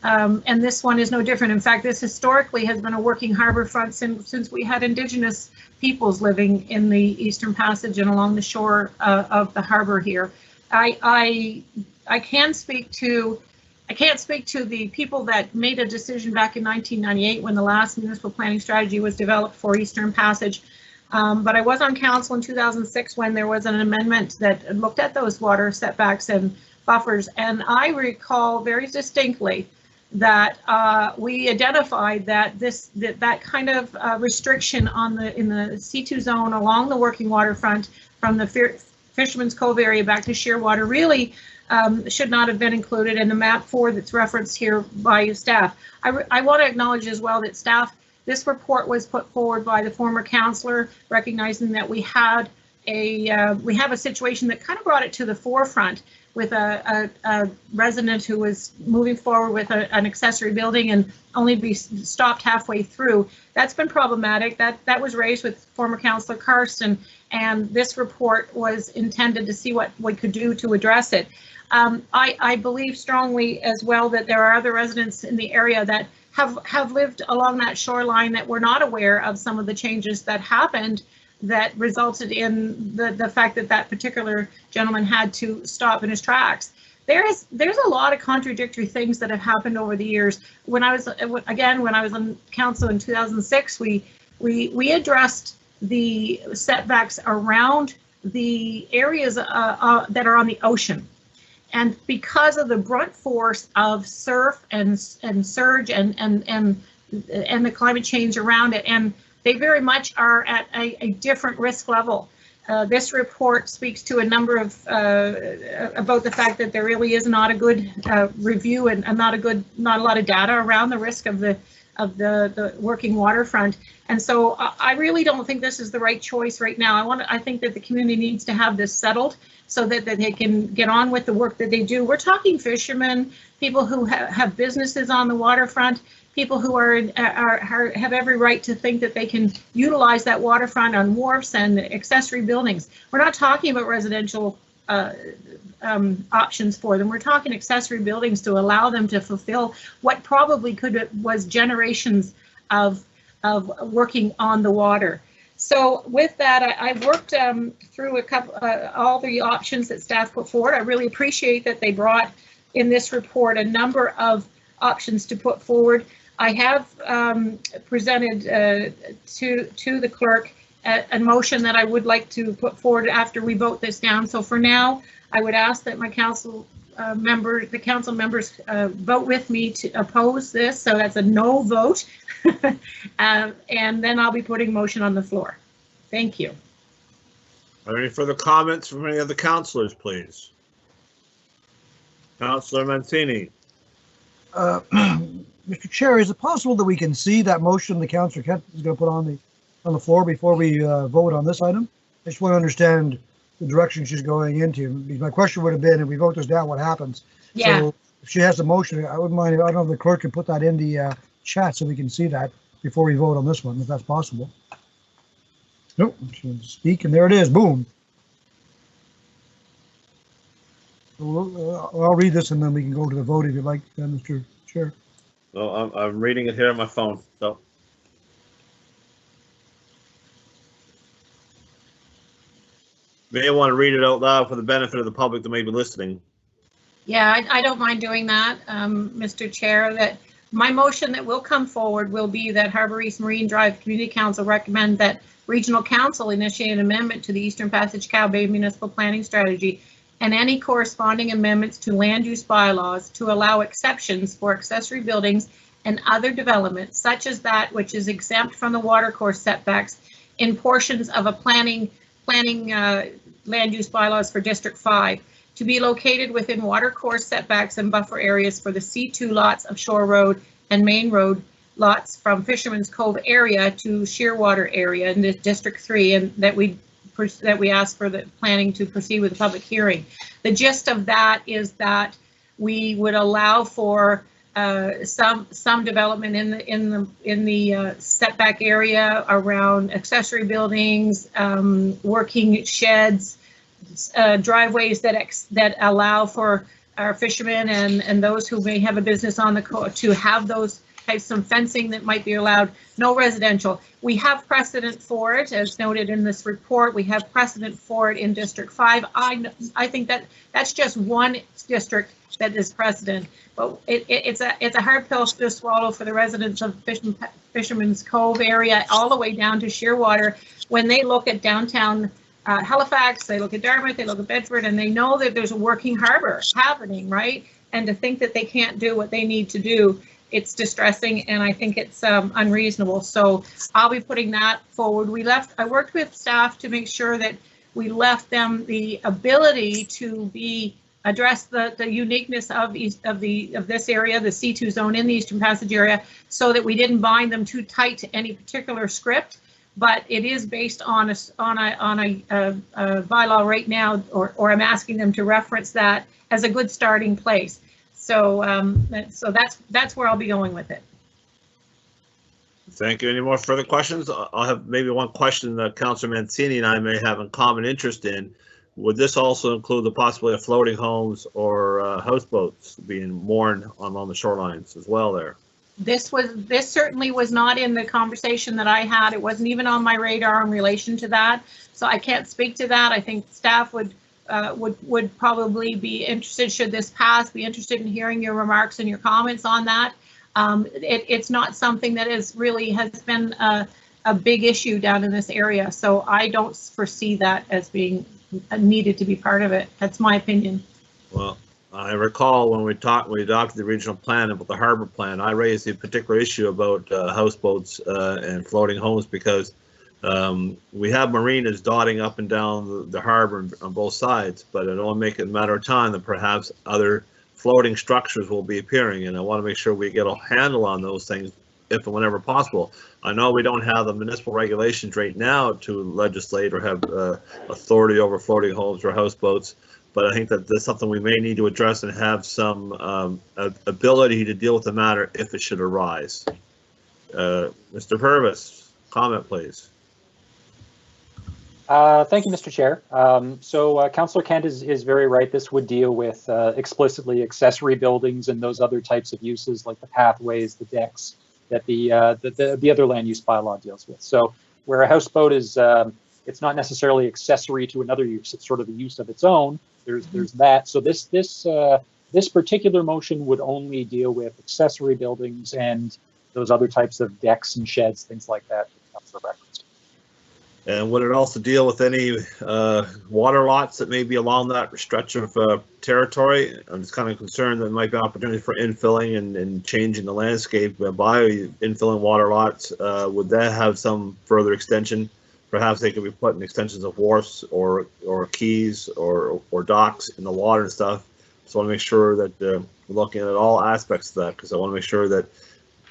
and this one is no different. In fact, this historically has been a working harbor front since we had Indigenous peoples living in the Eastern Passage and along the shore of the harbor here. I can't speak to the people that made a decision back in 1998 when the last municipal planning strategy was developed for Eastern Passage. But I was on council in 2006 when there was an amendment that looked at those water setbacks and buffers. And I recall very distinctly that we identified that that kind of restriction in the C2 zone along the working waterfront from the Fisherman's Cove area back to Shearwater really should not have been included in the map 4 that's referenced here by staff. I want to acknowledge as well that staff, this report was put forward by the former councillor, recognizing that we have a situation that kind of brought it to the forefront with a resident who was moving forward with an accessory building and only be stopped halfway through. That's been problematic. That was raised with former councillor Karsten, and this report was intended to see what we could do to address it. I believe strongly as well that there are other residents in the area that have lived along that shoreline that were not aware of some of the changes that happened that resulted in the fact that that particular gentleman had to stop in his tracks. There's a lot of contradictory things that have happened over the years. When I was on council in 2006, we addressed the setbacks around the areas that are on the ocean. And because of the brunt force of surf and surge and the climate change around it, and they very much are at a different risk level. This report speaks to a number of about the fact that there really is not a good review and not a lot of data around the risk of the working waterfront. And so I really don't think this is the right choice right now. I think that the community needs to have this settled so that they can get on with the work that they do. We're talking fishermen, people who have businesses on the waterfront, people who have every right to think that they can utilize that waterfront on wharfs and accessory buildings. We're not talking about residential options for them. We're talking accessory buildings to allow them to fulfill what probably was generations of working on the water. So with that, I worked through all the options that staff put forward. I really appreciate that they brought in this report a number of options to put forward. I have presented to the clerk a motion that I would like to put forward after we vote this down. So for now, I would ask that my council members vote with me to oppose this. So that's a no vote. And then I'll be putting motion on the floor. Thank you. Are there any further comments from any of the councillors, please? Councillor Mancini. Mr. Chair, is it possible that we can see that motion the councillor Kent is going to put on the floor before we vote on this item? I just want to understand the direction she's going into. My question would have been, if we vote this down, what happens? Yeah. So if she has the motion, I wouldn't mind. I don't know if the clerk can put that in the chat so we can see that before we vote on this one, if that's possible. Nope. Speak, and there it is. Boom. I'll read this and then we can go to the vote if you'd like, Mr. Chair. No, I'm reading it here on my phone. So. May want to read it out loud for the benefit of the public that may be listening. Yeah, I don't mind doing that, Mr. Chair. That my motion that will come forward will be that Harbour East Marine Drive Community Council recommend that Regional Council initiate an amendment to the Eastern Passage Cowbay Municipal Planning Strategy and any corresponding amendments to land use bylaws to allow exceptions for accessory buildings and other developments, such as that which is exempt from the watercourse setbacks in portions of a planning land use bylaws for District 5, to be located within watercourse setbacks and buffer areas for the C2 lots of Shore Road and Main Road lots from Fisherman's Cove area to Shearwater area in District 3, and that we ask for the planning to proceed with the public hearing. The gist of that is that we would allow for some development in the setback area around accessory buildings, working sheds, driveways that allow for our fishermen and those who may have a business on the coast to have those types, some fencing that might be allowed. No residential. We have precedent for it, as noted in this report. We have precedent for it in District 5. I think that's just one district that is precedent, but it's a hard pill to swallow for the residents of Fisherman's Cove area all the way down to Shearwater when they look at downtown Halifax, they look at Dartmouth, they look at Bedford, and they know that there's a working harbor happening, right? And to think that they can't do what they need to do, it's distressing, and I think it's unreasonable. So I'll be putting that forward. I worked with staff to make sure that we left them the ability to address the uniqueness of this area, the C2 zone in the Eastern Passage area, so that we didn't bind them too tight to any particular script. But it is based on a bylaw right now, or I'm asking them to reference that as a good starting place. So that's where I'll be going with it. Thank you. Any more further questions? I'll have maybe one question that Councillor Mancini and I may have a common interest in. Would this also include the possibility of floating homes or houseboats being moored along the shorelines as well there? This certainly was not in the conversation that I had. It wasn't even on my radar in relation to that. So I can't speak to that. I think staff would probably be interested, should this pass, be interested in hearing your remarks and your comments on that. It's not something that has been a big issue down in this area. So I don't foresee that as being needed to be part of it. That's my opinion. Well, I recall when we adopted the regional plan about the harbor plan, I raised a particular issue about houseboats and floating homes because we have marinas dotting up and down the harbor on both sides, but it only makes it a matter of time that perhaps other floating structures will be appearing, and I want to make sure we get a handle on those things if and whenever possible. I know we don't have the municipal regulations right now to legislate or have authority over floating homes or houseboats, but I think that that's something we may need to address and have some ability to deal with the matter if it should arise. Mr. Purvis, comment please. Thank you, Mr. Chair. Councillor Kent is very right. This would deal with explicitly accessory buildings and those other types of uses like the pathways, the decks that the other land use bylaw deals with. So where a houseboat is, it's not necessarily accessory to another use. It's sort of a use of its own. There's that. So this particular motion would only deal with accessory buildings and those other types of decks and sheds, things like that. Councillor referenced. And would it also deal with any water lots that may be along that stretch of territory? I'm just kind of concerned that there might be opportunity for infilling and changing the landscape by infilling water lots. Would that have some further extension? Perhaps they could be putting extensions of wharfs or quays or docks in the water and stuff. So I want to make sure that we're looking at all aspects of that, because I want to make sure that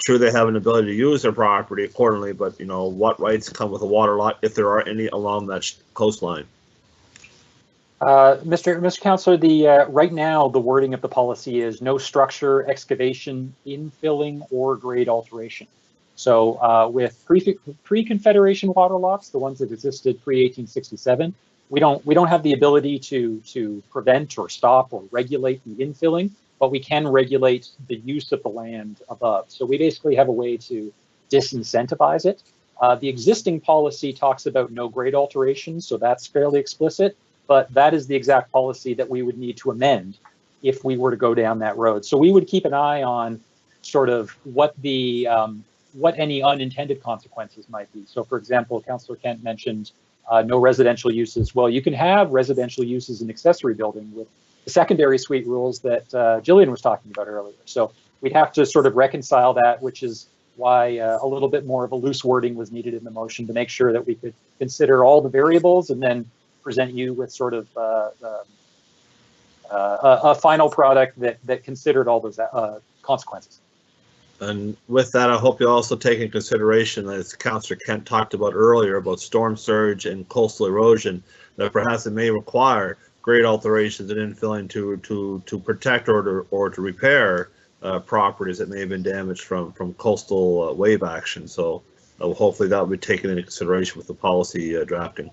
sure they have an ability to use their property accordingly, but you know what rights come with a water lot if there are any along that coastline. Mr. Councillor, right now the wording of the policy is no structure, excavation, infilling, or grade alteration. So with pre-Confederation water lots, the ones that existed pre-1867, we don't have the ability to prevent or stop or regulate the infilling, but we can regulate the use of the land above. So we basically have a way to disincentivize it. The existing policy talks about no grade alterations, so that's fairly explicit, but that is the exact policy that we would need to amend if we were to go down that road. So we would keep an eye on sort of what any unintended consequences might be. So for example, Councillor Kent mentioned no residential uses. Well, you can have residential uses in accessory building with the secondary suite rules that Jillian was talking about earlier. So we'd have to sort of reconcile that, which is why a little bit more of a loose wording was needed in the motion to make sure that we could consider all the variables and then present you with sort of a final product that considered all those consequences. And with that, I hope you also take in consideration, as Councillor Kent talked about earlier, about storm surge and coastal erosion, that perhaps it may require grade alterations and infilling to protect or to repair properties that may have been damaged from coastal wave action. So hopefully that will be taken into consideration with the policy drafting.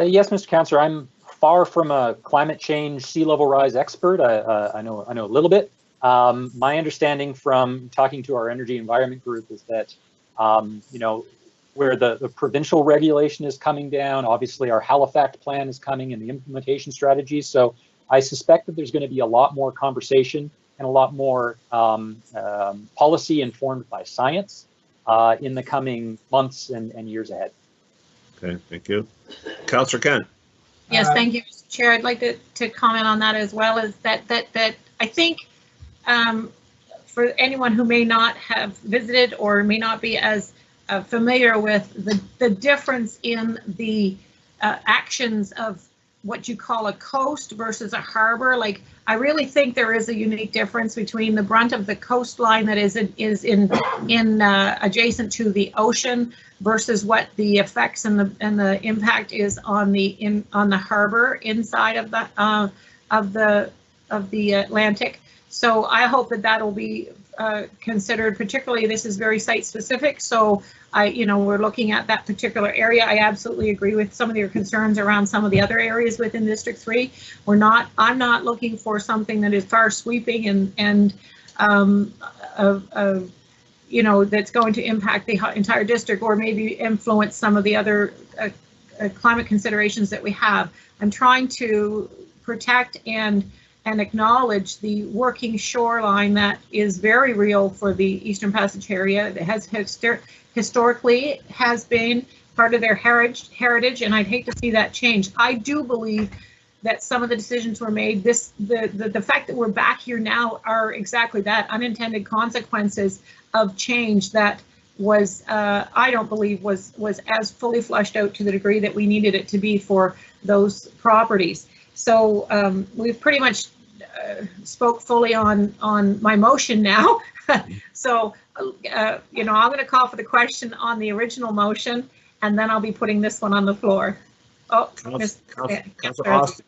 Yes, Mr. Councillor, I'm far from a climate change sea level rise expert. I know a little bit. My understanding from talking to our energy environment group is that where the provincial regulation is coming down, obviously our Halifax plan is coming and the implementation strategies. So I suspect that there's going to be a lot more conversation and a lot more policy informed by science in the coming months and years ahead. Okay, thank you. Councillor Kent. Yes, thank you, Mr. Chair. I'd like to comment on that as well, as that I think for anyone who may not have visited or may not be as familiar with the difference in the actions of what you call a coast versus a harbor. Like, I really think there is a unique difference between the brunt of the coastline that is in adjacent to the ocean versus what the effects and the impact is on the harbor inside of the Atlantic. So I hope that will be considered. Particularly, this is very site specific. So we're looking at that particular area. I absolutely agree with some of your concerns around some of the other areas within District 3. I'm not looking for something that is far sweeping and that's going to impact the entire district or maybe influence some of the other climate considerations that we have. I'm trying to protect and acknowledge the working shoreline that is very real for the Eastern Passage area. That has historically has been part of their heritage, and I'd hate to see that change. I do believe that some of the decisions were made. The fact that we're back here now are exactly that, unintended consequences of change that was I don't believe was as fully fleshed out to the degree that we needed it to be for those properties. So we've pretty much spoke fully on my motion now. So I'm going to call for the question on the original motion, and then I'll be putting this one on the floor. Oh, Councillor Austin.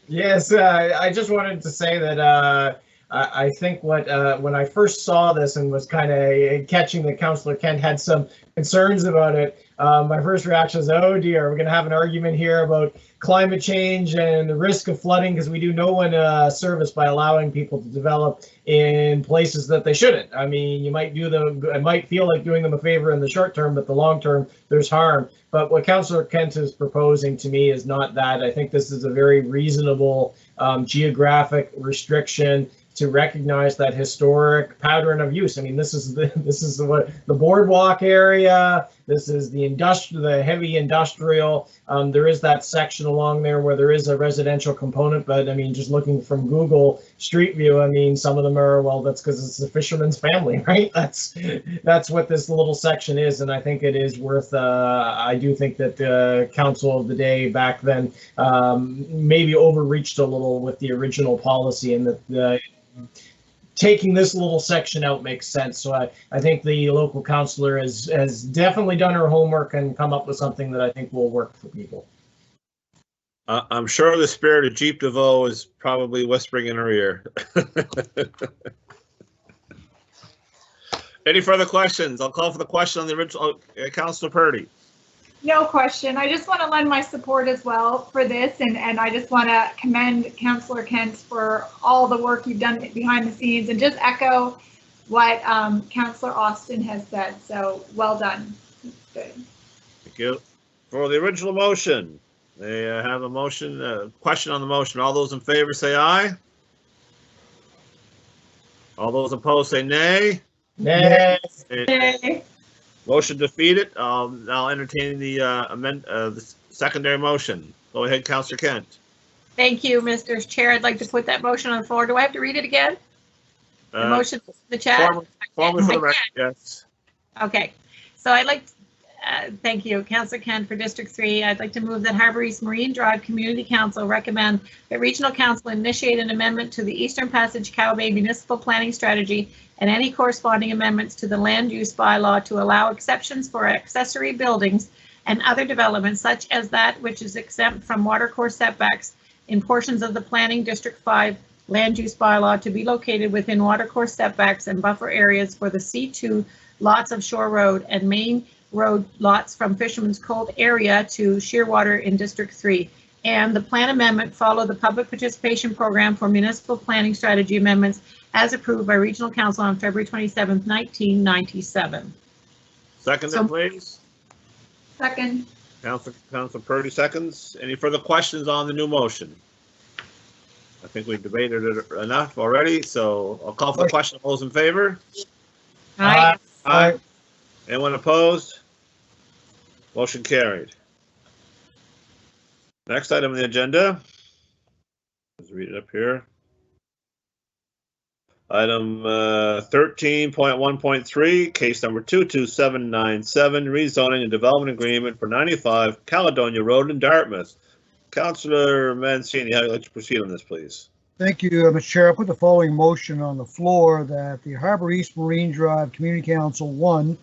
Yes, I just wanted to say that I think when I first saw this and was kind of catching that Councillor Kent had some concerns about it, my first reaction was, oh dear, we're going to have an argument here about climate change and the risk of flooding, because we do no one a service by allowing people to develop in places that they shouldn't. I mean, you might it might feel like doing them a favor in the short term, but the long term, there's harm. But what Councillor Kent is proposing to me is not that. I think this is a very reasonable geographic restriction to recognize that historic pattern of use. I mean, this is the boardwalk area. This is the heavy industrial. There is that section along there where there is a residential component, but I mean, just looking from Google Street View, I mean, some of them are, well, that's because it's a fisherman's family, right? That's what this little section is, and I think it is worth. I do think that the council of the day back then maybe overreached a little with the original policy, and that taking this little section out makes sense. So I think the local councillor has definitely done her homework and come up with something that I think will work for people. I'm sure the spirit of Jeep DeVoe is probably whispering in her ear. Any further questions? I'll call for the question on the original. Councillor Purdy. No question. I just want to lend my support as well for this, and I just want to commend Councillor Kent for all the work you've done behind the scenes, and just echo what Councillor Austin has said. So well done. Good. Thank you. For the original motion, they have a motion, question on the motion. All those in favor say aye. All those opposed say nay. Nay. Nay. Motion defeated. I'll entertain the secondary motion. Go ahead, Councillor Kent. Thank you, Mr. Chair. I'd like to put that motion on the floor. Do I have to read it again? The motion, the chat? Formally for the record, yes. Okay. So I'd like to, thank you, Councillor Kent for District 3. I'd like to move that Harbour East Marine Drive Community Council recommend that Regional Council initiate an amendment to the Eastern Passage Cowbay Municipal Planning Strategy and any corresponding amendments to the land use bylaw to allow exceptions for accessory buildings and other developments such as that which is exempt from watercourse setbacks in portions of the Planning District 5 land use bylaw to be located within watercourse setbacks and buffer areas for the C2 lots of Shore Road and Main Road lots from Fisherman's Cove area to Shearwater in District 3. And the plan amendment follow the public participation program for municipal planning strategy amendments as approved by Regional Council on February 27th, 1997. Second, please. Second. Councillor Purdy seconds. Any further questions on the new motion? I think we've debated it enough already, so I'll call for the question. All those in favor? Aye. Aye. Anyone opposed? Motion carried. Next item on the agenda. Let's read it up here. Item 13.1.3, case number 22797, rezoning and development agreement for 95 Caledonia Road in Dartmouth. Councillor Mancini, how would you like to proceed on this, please? Thank you, Mr. Chair. I put the following motion on the floor that the Harbour East Marine Drive Community Council 1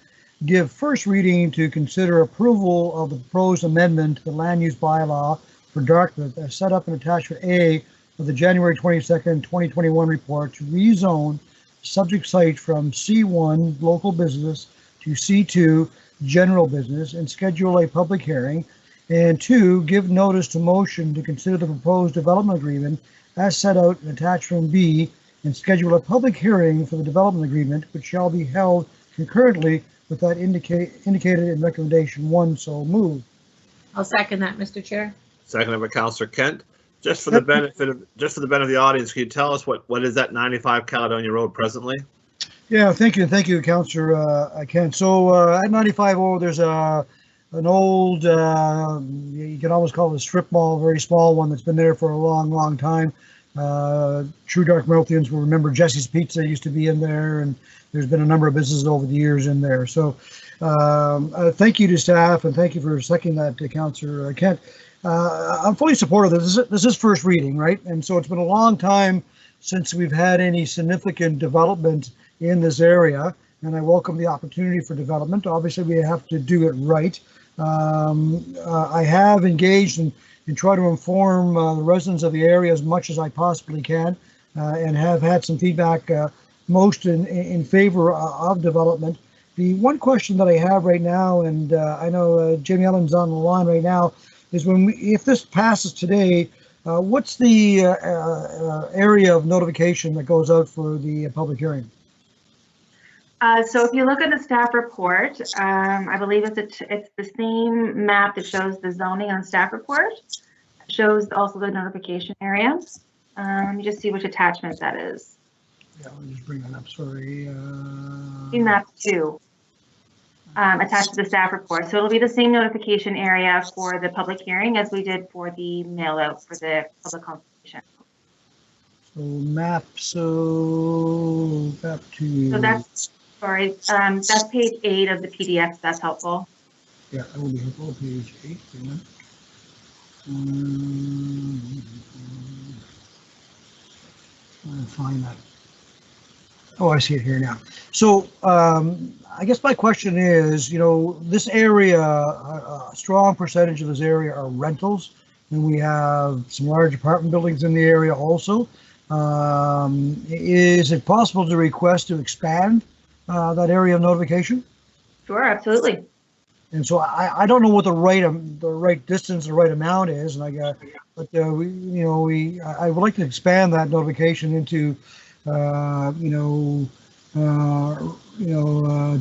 give first reading to consider approval of the proposed amendment to the land use bylaw for Dartmouth as set up in attachment A of the January 22nd, 2021 report to rezone subject site from C1 local business to C2 general business and schedule a public hearing. And 2, give notice to motion to consider the proposed development agreement as set out in attachment B and schedule a public hearing for the development agreement, which shall be held concurrently with that indicated in recommendation 1. So moved. I'll second that, Mr. Chair. Seconded by Councillor Kent. Just for the benefit of the audience, can you tell us what is that 95 Caledonia Road presently? Yeah, thank you, Councillor Kent. So at 95, there's an old, you can almost call it a strip mall, very small one that's been there for a long time. True Dark Melthians will remember Jesse's Pizza used to be in there, and there's been a number of businesses over the years in there. So thank you to staff, and thank you for seconding that, Councillor Kent. I'm fully supportive of this. This is first reading, right? And so it's been a long time since we've had any significant development in this area, and I welcome the opportunity for development. Obviously, we have to do it right. I have engaged and try to inform the residents of the area as much as I possibly can, and have had some feedback, most in favor of development. The one question that I have right now, and I know Jamie Ellen's on the line right now, is if this passes today, what's the area of notification that goes out for the public hearing? So if you look at the staff report, I believe it's the same map that shows the zoning on staff report. It shows also the notification area. Let me just see which attachment that is. Yeah, let me just bring that up, sorry. Map 2. Attached to the staff report. So it'll be the same notification area for the public hearing as we did for the mail out for the public consultation. So map 2. So that's, sorry, that's page 8 of the PDF, that's helpful. Yeah, that will be helpful, page 8. I'll find that. Oh, I see it here now. So I guess my question is, this area, a strong percentage of this area are rentals, and we have some large apartment buildings in the area also. Is it possible to request to expand that area of notification? Sure, absolutely. And so I don't know what the right distance, the right amount is, and I would like to expand that notification into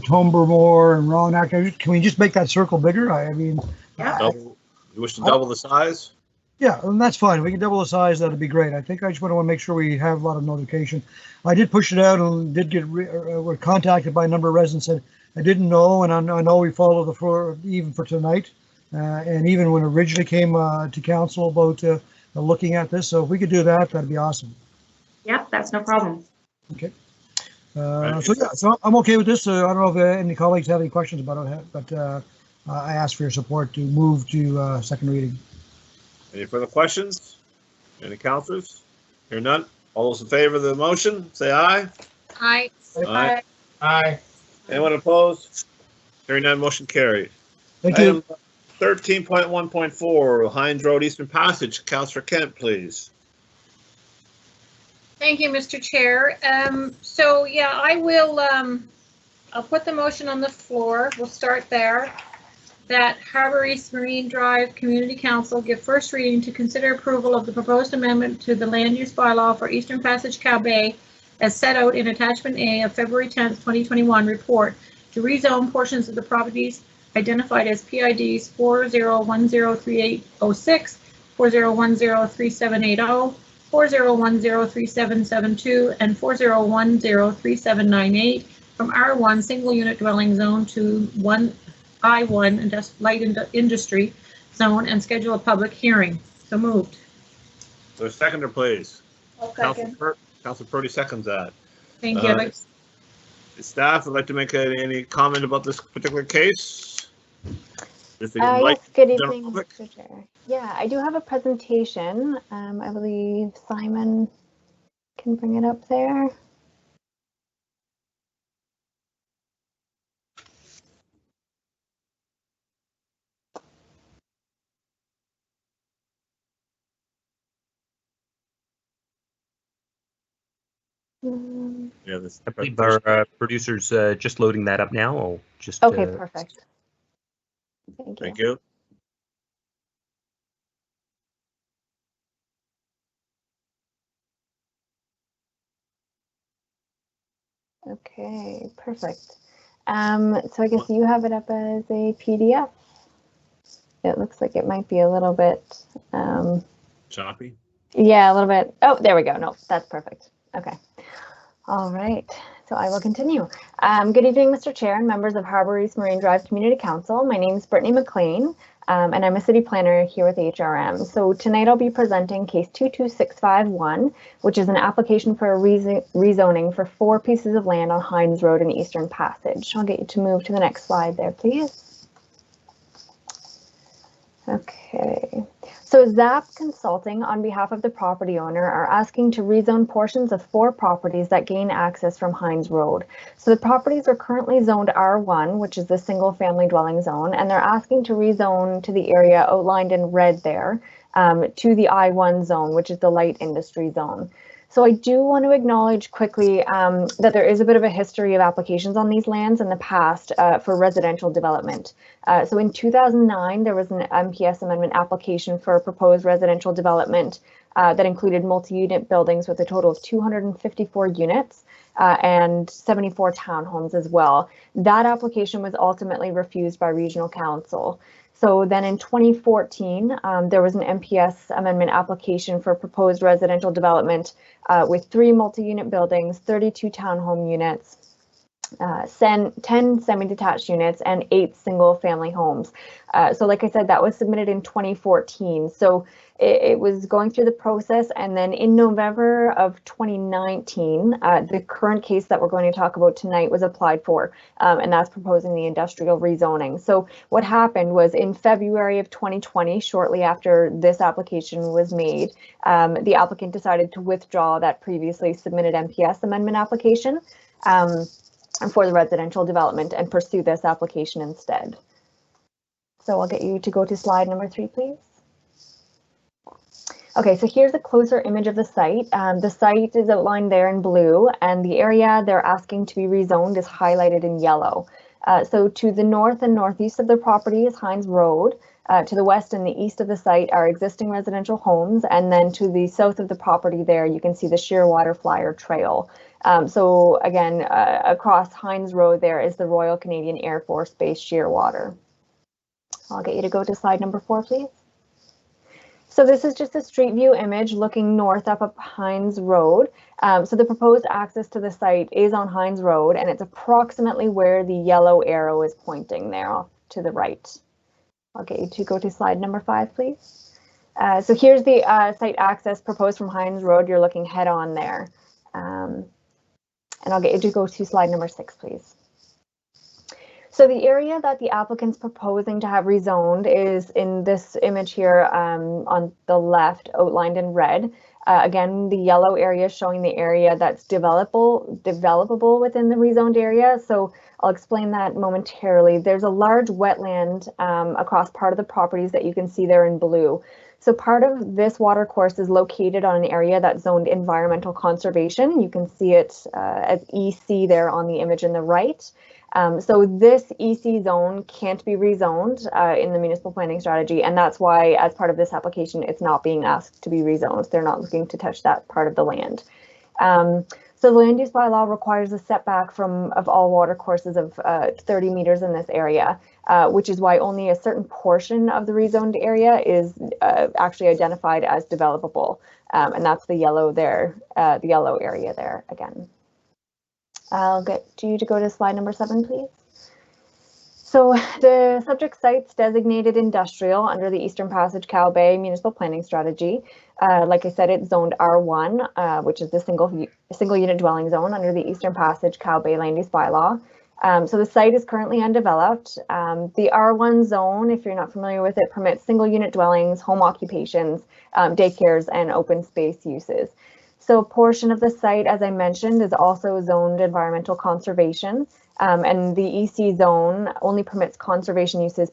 Tombermore and Roanoke. Can we just make that circle bigger? I mean, you wish to double the size? Yeah, and that's fine. If we can double the size, that'd be great. I think I just want to make sure we have a lot of notification. I did push it out and did get were contacted by a number of residents that I didn't know, and I know we followed the floor even for tonight, and even when it originally came to council about looking at this. So if we could do that, that'd be awesome. Yep, that's no problem. Okay. So I'm okay with this. I don't know if any colleagues have any questions about it, but I ask for your support to move to second reading. Any further questions? Any councillors? Hear none? All those in favor of the motion, say aye. Aye. Aye. Aye. Anyone opposed? Hearing none, motion carried. Thank you. 13.1.4, Heinz Road Eastern Passage. Councillor Kent, please. Thank you, Mr. Chair. So yeah, I will, I'll put the motion on the floor. We'll start there. That Harbour East Marine Drive Community Council give first reading to consider approval of the proposed amendment to the land use bylaw for Eastern Passage Cowbay as set out in attachment A of February 10th, 2021 report to rezone portions of the properties identified as PIDs 40103806, 40103780, 40103772, and 40103798 from R1 single unit dwelling zone to I1 light industry zone and schedule a public hearing. So moved. So seconder, please. I'll second. Council Purdy seconds that. Thank you. The staff would like to make any comment about this particular case? Yes, good evening, Mr. Chair. Yeah, I do have a presentation. I believe Simon can bring it up there. Yeah, I believe our producer's just loading that up now. I'll just okay, perfect. Thank you. Okay, perfect. So I guess you have it up as a PDF. It looks like it might be a little bit choppy. Yeah, a little bit. Oh, there we go. No, that's perfect. Okay. All right. So I will continue. Good evening, Mr. Chair and members of Harbour East Marine Drive Community Council. My name is Brittany McLean, and I'm a city planner here with HRM. So tonight I'll be presenting case 22651, which is an application for a rezoning for 4 pieces of land on Heinz Road in Eastern Passage. I'll get you to move to the next slide there, please. Okay. So ZAP Consulting, on behalf of the property owner, are asking to rezone portions of 4 properties that gain access from Heinz Road. So the properties are currently zoned R1, which is the single family dwelling zone, and they're asking to rezone to the area outlined in red there to the I1 zone, which is the light industry zone. So I do want to acknowledge quickly that there is a bit of a history of applications on these lands in the past for residential development. So in 2009, there was an MPS amendment application for a proposed residential development that included multi-unit buildings with a total of 254 units and 74 townhomes as well. That application was ultimately refused by Regional Council. So then in 2014, there was an MPS amendment application for proposed residential development with 3 multi-unit buildings, 32 townhome units, 10 semi-detached units, and 8 single-family homes. So like I said, that was submitted in 2014. So it was going through the process, and then in November of 2019, the current case that we're going to talk about tonight was applied for, and that's proposing the industrial rezoning. So what happened was in February of 2020, shortly after this application was made, the applicant decided to withdraw that previously submitted MPS amendment application for the residential development and pursue this application instead. So I'll get you to go to slide number 3, please. Okay, so here's a closer image of the site. The site is outlined there in blue, and the area they're asking to be rezoned is highlighted in yellow. So to the north and northeast of the property is Heinz Road. To the west and the east of the site are existing residential homes, and then to the south of the property there, you can see the Shearwater Flyer Trail. So again, across Heinz Road there is the Royal Canadian Air Force Base Shearwater. I'll get you to go to slide number 4, please. So this is just a street view image looking north up Heinz Road. So the proposed access to the site is on Heinz Road, and it's approximately where the yellow arrow is pointing there off to the right. I'll get you to go to slide number 5, please. So here's the site access proposed from Heinz Road. You're looking head on there. And I'll get you to go to slide number 6, please. So the area that the applicant's proposing to have rezoned is in this image here on the left, outlined in red. Again, the yellow area is showing the area that's developable within the rezoned area. So I'll explain that momentarily. There's a large wetland across part of the properties that you can see there in blue. So part of this watercourse is located on an area that's zoned environmental conservation. You can see it as EC there on the image in the right. So this EC zone can't be rezoned in the municipal planning strategy, and that's why, as part of this application, it's not being asked to be rezoned. They're not looking to touch that part of the land. So the land use bylaw requires a setback of all water courses of 30 meters in this area, which is why only a certain portion of the rezoned area is actually identified as developable, and that's the yellow there, the yellow area there again. I'll get you to go to slide number 7, please. So the subject site's designated industrial under the Eastern Passage Cowbay Municipal Planning Strategy. Like I said, it's zoned R1, which is the single unit dwelling zone under the Eastern Passage Cowbay Land Use Bylaw. So the site is currently undeveloped. The R1 zone, if you're not familiar with it, permits single unit dwellings, home occupations, daycares, and open space uses. So a portion of the site, as I mentioned, is also zoned environmental conservation. And the EC zone only permits conservation uses,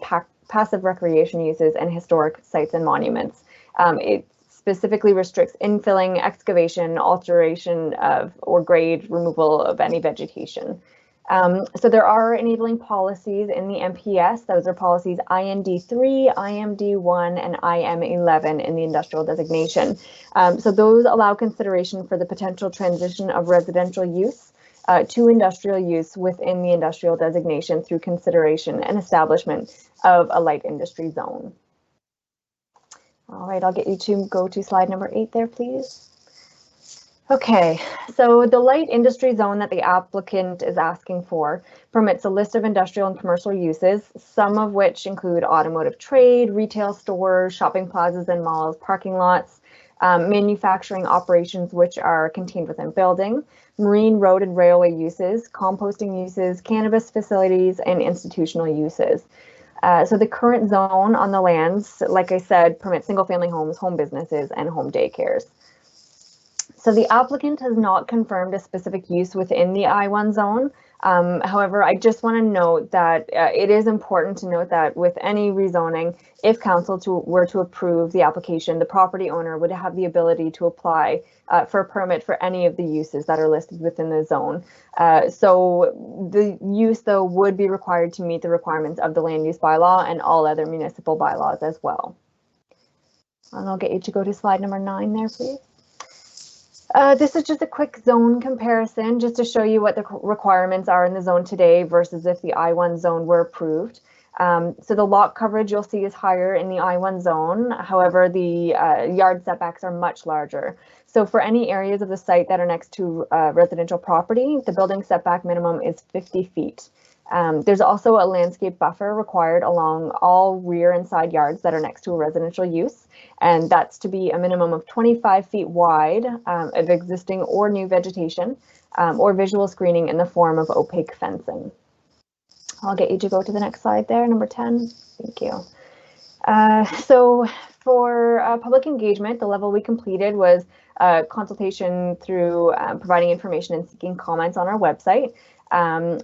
passive recreation uses, and historic sites and monuments. It specifically restricts infilling, excavation, alteration of, or grade removal of any vegetation. So there are enabling policies in the MPS. Those are policies IND3, IMD1, and IM11 in the industrial designation. So those allow consideration for the potential transition of residential use to industrial use within the industrial designation through consideration and establishment of a light industry zone. All right, I'll get you to go to slide number 8 there, please. Okay, so the light industry zone that the applicant is asking for permits a list of industrial and commercial uses, some of which include automotive trade, retail stores, shopping plazas and malls, parking lots, manufacturing operations which are contained within building, marine, road and railway uses, composting uses, cannabis facilities, and institutional uses. So the current zone on the lands, like I said, permits single-family homes, home businesses, and home daycares. So the applicant has not confirmed a specific use within the I1 zone. However, I just want to note that it is important to note that with any rezoning, if council were to approve the application, the property owner would have the ability to apply for a permit for any of the uses that are listed within the zone. So the use, though, would be required to meet the requirements of the land use bylaw and all other municipal bylaws as well. And I'll get you to go to slide number 9 there, please. This is just a quick zone comparison just to show you what the requirements are in the zone today versus if the I1 zone were approved. So the lot coverage you'll see is higher in the I1 zone. However, the yard setbacks are much larger. So for any areas of the site that are next to residential property, the building setback minimum is 50 feet. There's also a landscape buffer required along all rear and side yards that are next to a residential use, and that's to be a minimum of 25 feet wide of existing or new vegetation or visual screening in the form of opaque fencing. I'll get you to go to the next slide there, number 10. Thank you. So for public engagement, the level we completed was consultation through providing information and seeking comments on our website.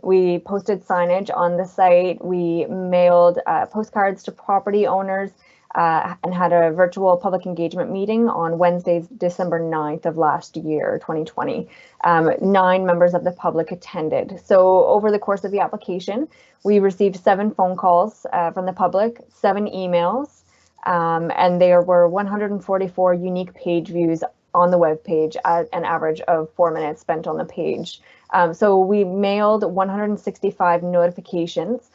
We posted signage on the site. We mailed postcards to property owners and had a virtual public engagement meeting on Wednesday, December 9th of last year, 2020. 9 members of the public attended. So over the course of the application, we received 7 phone calls from the public, 7 emails, and there were 144 unique page views on the web page at an average of 4 minutes spent on the page. So we mailed 165 notifications.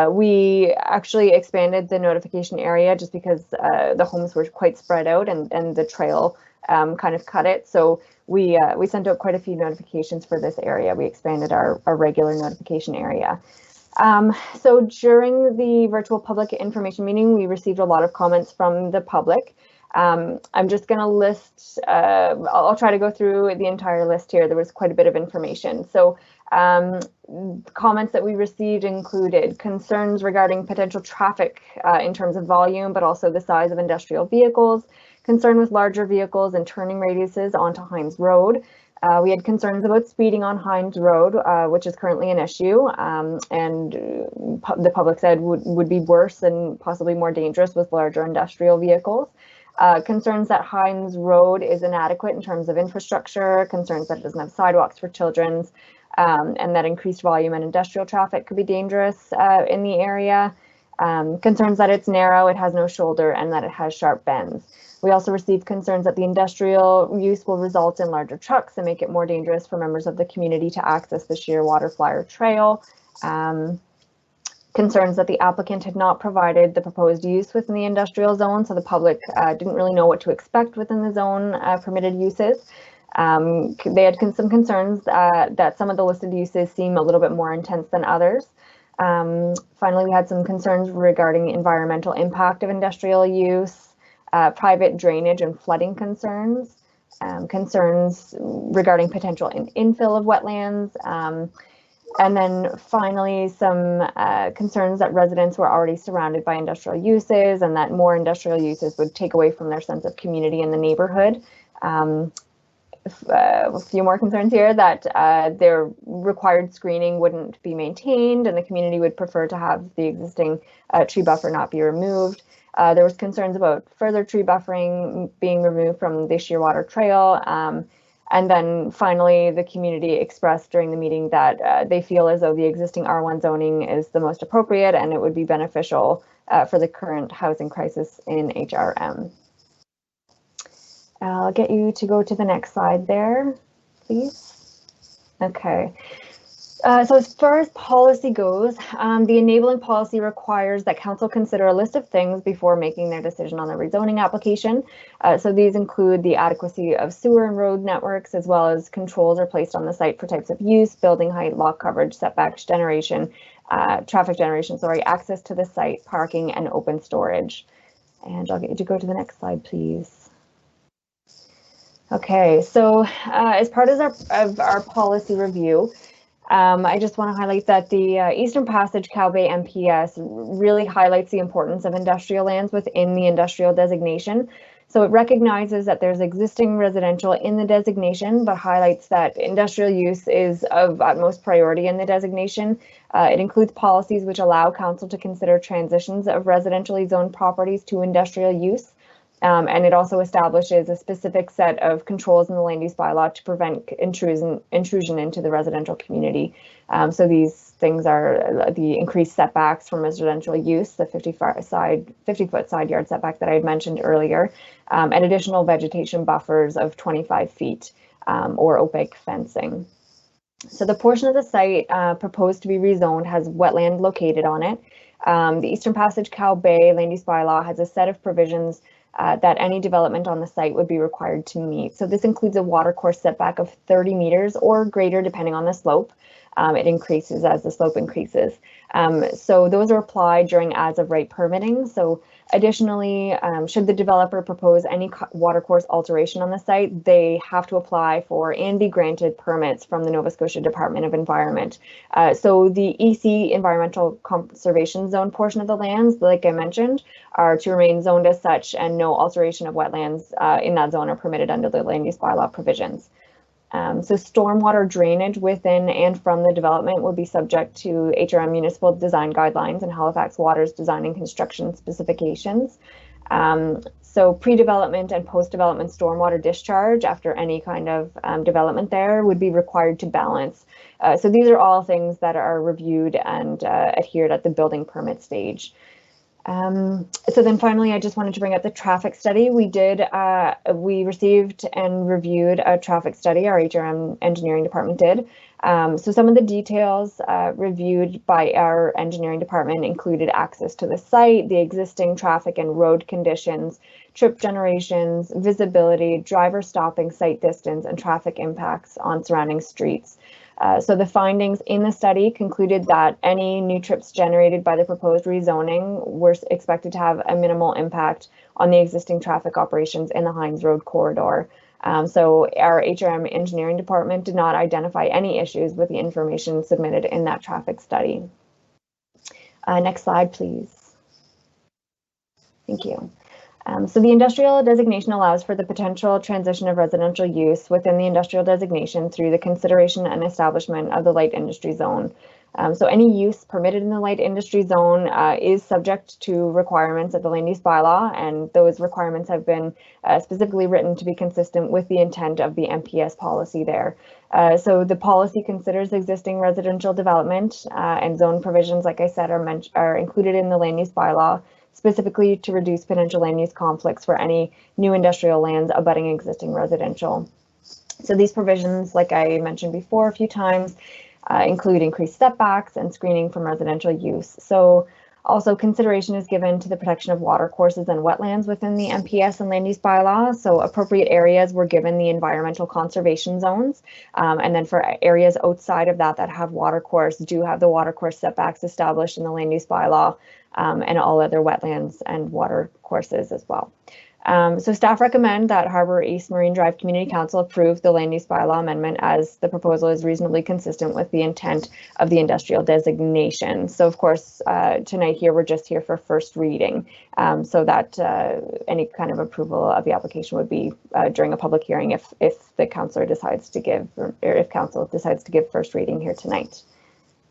We actually expanded the notification area just because the homes were quite spread out and the trail kind of cut it. So we sent out quite a few notifications for this area. We expanded our regular notification area. So during the virtual public information meeting, we received a lot of comments from the public. I'm just going to list, I'll try to go through the entire list here. There was quite a bit of information. So comments that we received included concerns regarding potential traffic in terms of volume, but also the size of industrial vehicles, concern with larger vehicles and turning radiuses onto Heinz Road. We had concerns about speeding on Heinz Road, which is currently an issue, and the public said would be worse and possibly more dangerous with larger industrial vehicles. Concerns that Heinz Road is inadequate in terms of infrastructure, concerns that it doesn't have sidewalks for children, and that increased volume and industrial traffic could be dangerous in the area. Concerns that it's narrow, it has no shoulder, and that it has sharp bends. We also received concerns that the industrial use will result in larger trucks and make it more dangerous for members of the community to access the Shearwater Flyer Trail. Concerns that the applicant had not provided the proposed use within the industrial zone, so the public didn't really know what to expect within the zone permitted uses. They had some concerns that some of the listed uses seem a little bit more intense than others. Finally, we had some concerns regarding environmental impact of industrial use, private drainage and flooding concerns, concerns regarding potential infill of wetlands, and then finally some concerns that residents were already surrounded by industrial uses and that more industrial uses would take away from their sense of community in the neighborhood. A few more concerns here that their required screening wouldn't be maintained and the community would prefer to have the existing tree buffer not be removed. There was concerns about further tree buffering being removed from the Shearwater Trail. And then finally, the community expressed during the meeting that they feel as though the existing R1 zoning is the most appropriate and it would be beneficial for the current housing crisis in HRM. I'll get you to go to the next slide there, please. Okay. So as far as policy goes, the enabling policy requires that council consider a list of things before making their decision on the rezoning application. So these include the adequacy of sewer and road networks, as well as controls are placed on the site for types of use, building height, lot coverage, setbacks, generation, traffic generation, access to the site, parking, and open storage. And I'll get you to go to the next slide, please. Okay, so as part of our policy review, I just want to highlight that the Eastern Passage Cowbay MPS really highlights the importance of industrial lands within the industrial designation. So it recognizes that there's existing residential in the designation, but highlights that industrial use is of utmost priority in the designation. It includes policies which allow council to consider transitions of residentially zoned properties to industrial use. And it also establishes a specific set of controls in the land use bylaw to prevent intrusion into the residential community. So these things are the increased setbacks from residential use, the 50-foot side yard setback that I had mentioned earlier, and additional vegetation buffers of 25 feet or opaque fencing. So the portion of the site proposed to be rezoned has wetland located on it. The Eastern Passage Cowbay land use bylaw has a set of provisions that any development on the site would be required to meet. So this includes a watercourse setback of 30 meters or greater depending on the slope. It increases as the slope increases. So those are applied during as of right permitting. So additionally, should the developer propose any watercourse alteration on the site, they have to apply for and be granted permits from the Nova Scotia Department of Environment. So the EC Environmental Conservation Zone portion of the lands, like I mentioned, are to remain zoned as such, and no alteration of wetlands in that zone are permitted under the land use bylaw provisions. So stormwater drainage within and from the development will be subject to HRM municipal design guidelines and Halifax Water's design and construction specifications. So pre-development and post-development stormwater discharge after any kind of development there would be required to balance. So these are all things that are reviewed and adhered at the building permit stage. So then finally, I just wanted to bring up the traffic study. We received and reviewed a traffic study, our HRM engineering department did. So some of the details reviewed by our engineering department included access to the site, the existing traffic and road conditions, trip generations, visibility, driver stopping, site distance, and traffic impacts on surrounding streets. So the findings in the study concluded that any new trips generated by the proposed rezoning were expected to have a minimal impact on the existing traffic operations in the Heinz Road corridor. So our HRM engineering department did not identify any issues with the information submitted in that traffic study. Next slide, please. Thank you. So the industrial designation allows for the potential transition of residential use within the industrial designation through the consideration and establishment of the light industry zone. So any use permitted in the light industry zone is subject to requirements of the land use bylaw, and those requirements have been specifically written to be consistent with the intent of the MPS policy there. So the policy considers existing residential development and zone provisions, like I said, are included in the land use bylaw, specifically to reduce potential land use conflicts for any new industrial lands abutting existing residential. So these provisions, like I mentioned before a few times, include increased setbacks and screening from residential use. So Also, consideration is given to the protection of watercourses and wetlands within the MPS and land use bylaw. So appropriate areas were given the environmental conservation zones. And then for areas outside of that have watercourse, do have the watercourse setbacks established in the land use bylaw, and all other wetlands and watercourses as well. So staff recommend that Harbour East Marine Drive Community Council approve the land use bylaw amendment, as the proposal is reasonably consistent with the intent of the industrial designation. So of course, tonight here, we're just here for first reading, so that any kind of approval of the application would be during a public hearing if the councillor decides to give, or if council decides to give first reading here tonight.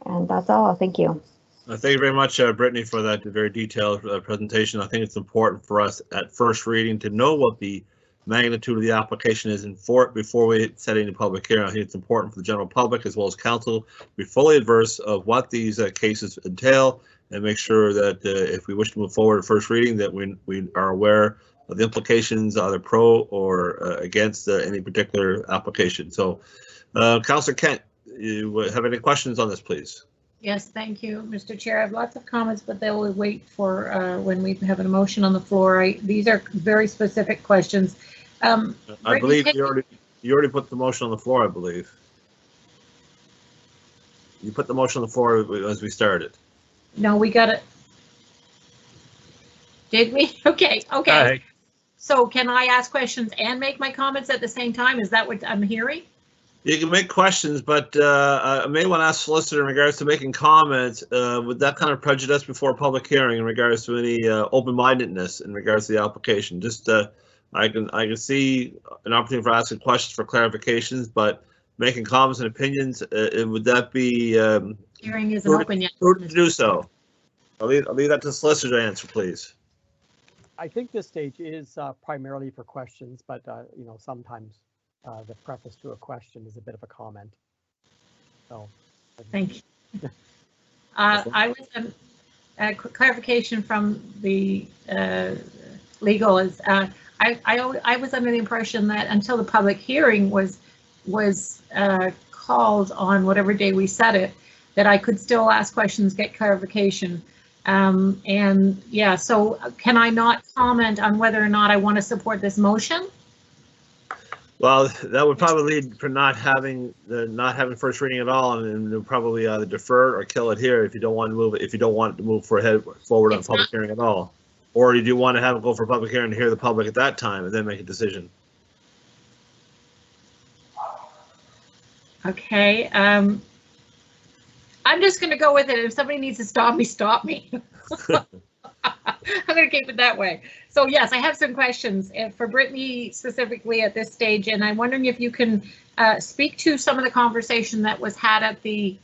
And that's all. Thank you. Thank you very much, Brittany, for that very detailed presentation. I think it's important for us at first reading to know what the magnitude of the application is before we set any public hearing. I think it's important for the general public as well as council to be fully adverse of what these cases entail, and make sure that if we wish to move forward at first reading, that we are aware of the implications, either pro or against any particular application. So, Councillor Kent, you have any questions on this, please? Yes, thank you, Mr. Chair. I have lots of comments, but they will wait for when we have a motion on the floor. These are very specific questions. I believe you already put the motion on the floor, I believe. You put the motion on the floor as we started. No, we got it. Did we? Okay. So can I ask questions and make my comments at the same time? Is that what I'm hearing? You can make questions, but I may want to ask solicitor in regards to making comments. Would that kind of prejudice before a public hearing in regards to any open-mindedness in regards to the application? Just I can see an opportunity for asking questions for clarifications, but making comments and opinions, would that be hearing isn't open yet to do so? I'll leave that to the solicitor to answer, please. I think this stage is primarily for questions, but you know, sometimes the preface to a question is a bit of a comment. So, thank you. I was a clarification from the legal is I was under the impression that until the public hearing was called on whatever day we set it, that I could still ask questions, get clarification. And yeah, so can I not comment on whether or not I want to support this motion? Well, that would probably lead for not having first reading at all, and probably either defer or kill it here if you don't want to move it. If you don't want to move forward on public hearing at all, or you do want to have it go for public hearing to hear the public at that time and then make a decision. Okay. I'm just going to go with it. If somebody needs to stop me, stop me. I'm going to keep it that way. So yes, I have some questions for Brittany specifically at this stage, and I'm wondering if you can speak to some of the conversation that was had at the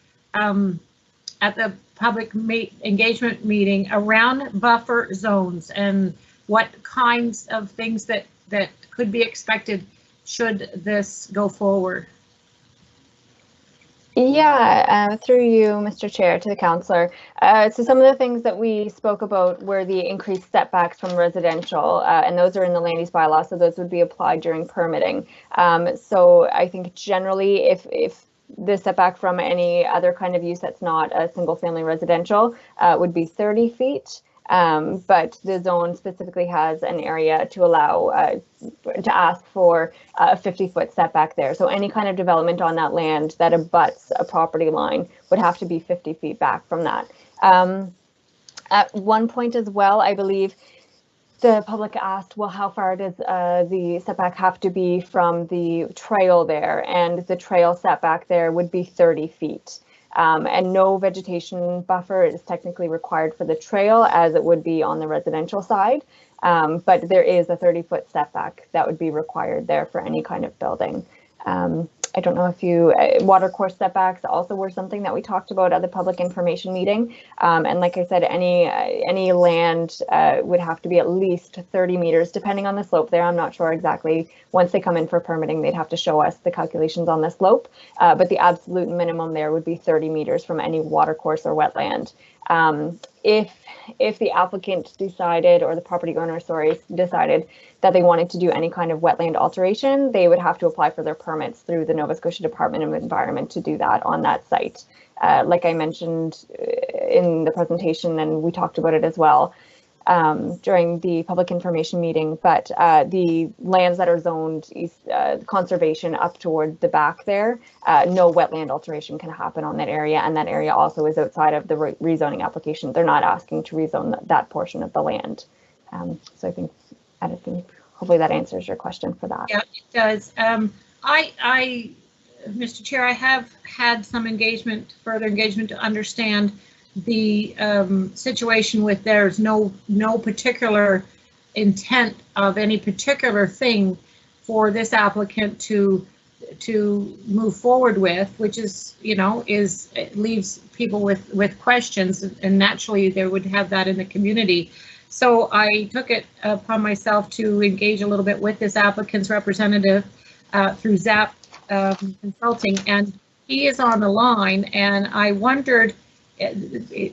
public engagement meeting around buffer zones and what kinds of things that could be expected should this go forward. Yeah, through you, Mr. Chair, to the councillor. So some of the things that we spoke about were the increased setbacks from residential, and those are in the land use bylaw, so those would be applied during permitting. So I think generally, if the setback from any other kind of use that's not a single family residential would be 30 feet. But the zone specifically has an area to allow to ask for a 50-foot setback there. So any kind of development on that land that abuts a property line would have to be 50 feet back from that. At one point as well, I believe the public asked, well, how far does the setback have to be from the trail there? And the trail setback there would be 30 feet. And no vegetation buffer is technically required for the trail as it would be on the residential side. But there is a 30-foot setback that would be required there for any kind of building. I don't know if you, watercourse setbacks also were something that we talked about at the public information meeting. And like I said, any land would have to be at least 30 meters, depending on the slope there. I'm not sure exactly. Once they come in for permitting, they'd have to show us the calculations on the slope. But the absolute minimum there would be 30 meters from any watercourse or wetland. if the applicant decided, or the property owner, sorry, decided that they wanted to do any kind of wetland alteration, they would have to apply for their permits through the Nova Scotia Department of Environment to do that on that site. Like I mentioned in the presentation, and we talked about it as well during the public information meeting, but the lands that are zoned east, conservation up toward the back there, no wetland alteration can happen on that area, and that area also is outside of the rezoning application. They're not asking to rezone that portion of the land. So I think hopefully that answers your question for that. Yeah, it does. Mr. Chair, I have had some further engagement to understand the situation with there's no particular intent of any particular thing for this applicant to move forward with, which is, it leaves people with questions, and naturally they would have that in the community. So I took it upon myself to engage a little bit with this applicant's representative through ZAP Consulting, and he is on the line, and I wondered,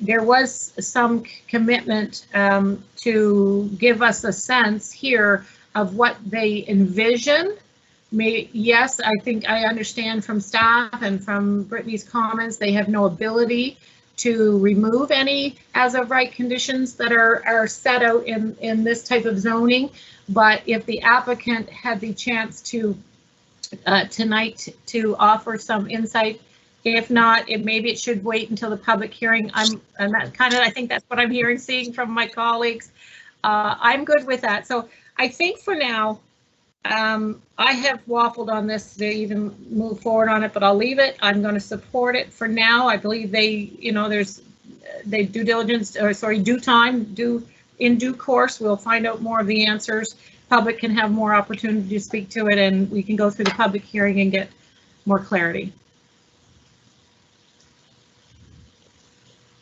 there was some commitment to give us a sense here of what they envision. Yes, I think I understand from staff and from Brittany's comments, they have no ability to remove any as of right conditions that are set out in this type of zoning. But if the applicant had the chance to tonight to offer some insight, if not, maybe it should wait until the public hearing. I think that's what I'm seeing from my colleagues. I'm good with that. So I think for now, I have waffled on this to even move forward on it, but I'll leave it. I'm going to support it for now. I believe they due diligence, or sorry, in due course, we'll find out more of the answers. Public can have more opportunity to speak to it, and we can go through the public hearing and get more clarity.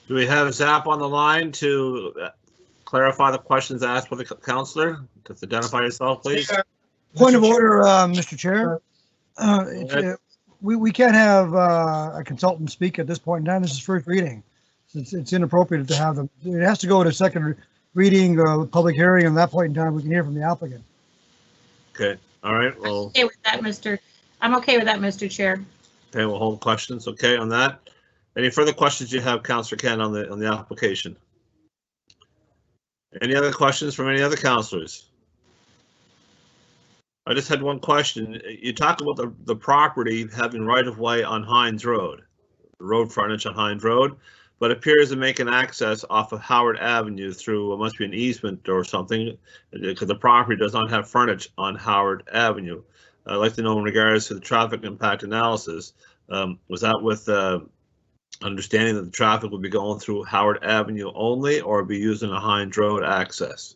Do we have Zap on the line to clarify the questions asked by the councillor? Just identify yourself, please. Point of order, Mr. Chair. We can't have a consultant speak at this point in time. This is first reading. It's inappropriate to have them. It has to go to second reading, public hearing, and at that point in time we can hear from the applicant. Okay. All right. Well, I'm okay with that, Mr. Chair. Okay, we'll hold questions. Okay, on that. Any further questions you have, Councillor Ken, on the application? Any other questions from any other councillors? I just had one question. You talk about the property having right of way on Heinz Road, the road frontage on Heinz Road, but appears to make an access off of Howard Avenue through, it must be an easement or something, because the property does not have frontage on Howard Avenue. I'd like to know in regards to the traffic impact analysis, was that with understanding that the traffic would be going through Howard Avenue only, or be using a Heinz Road access?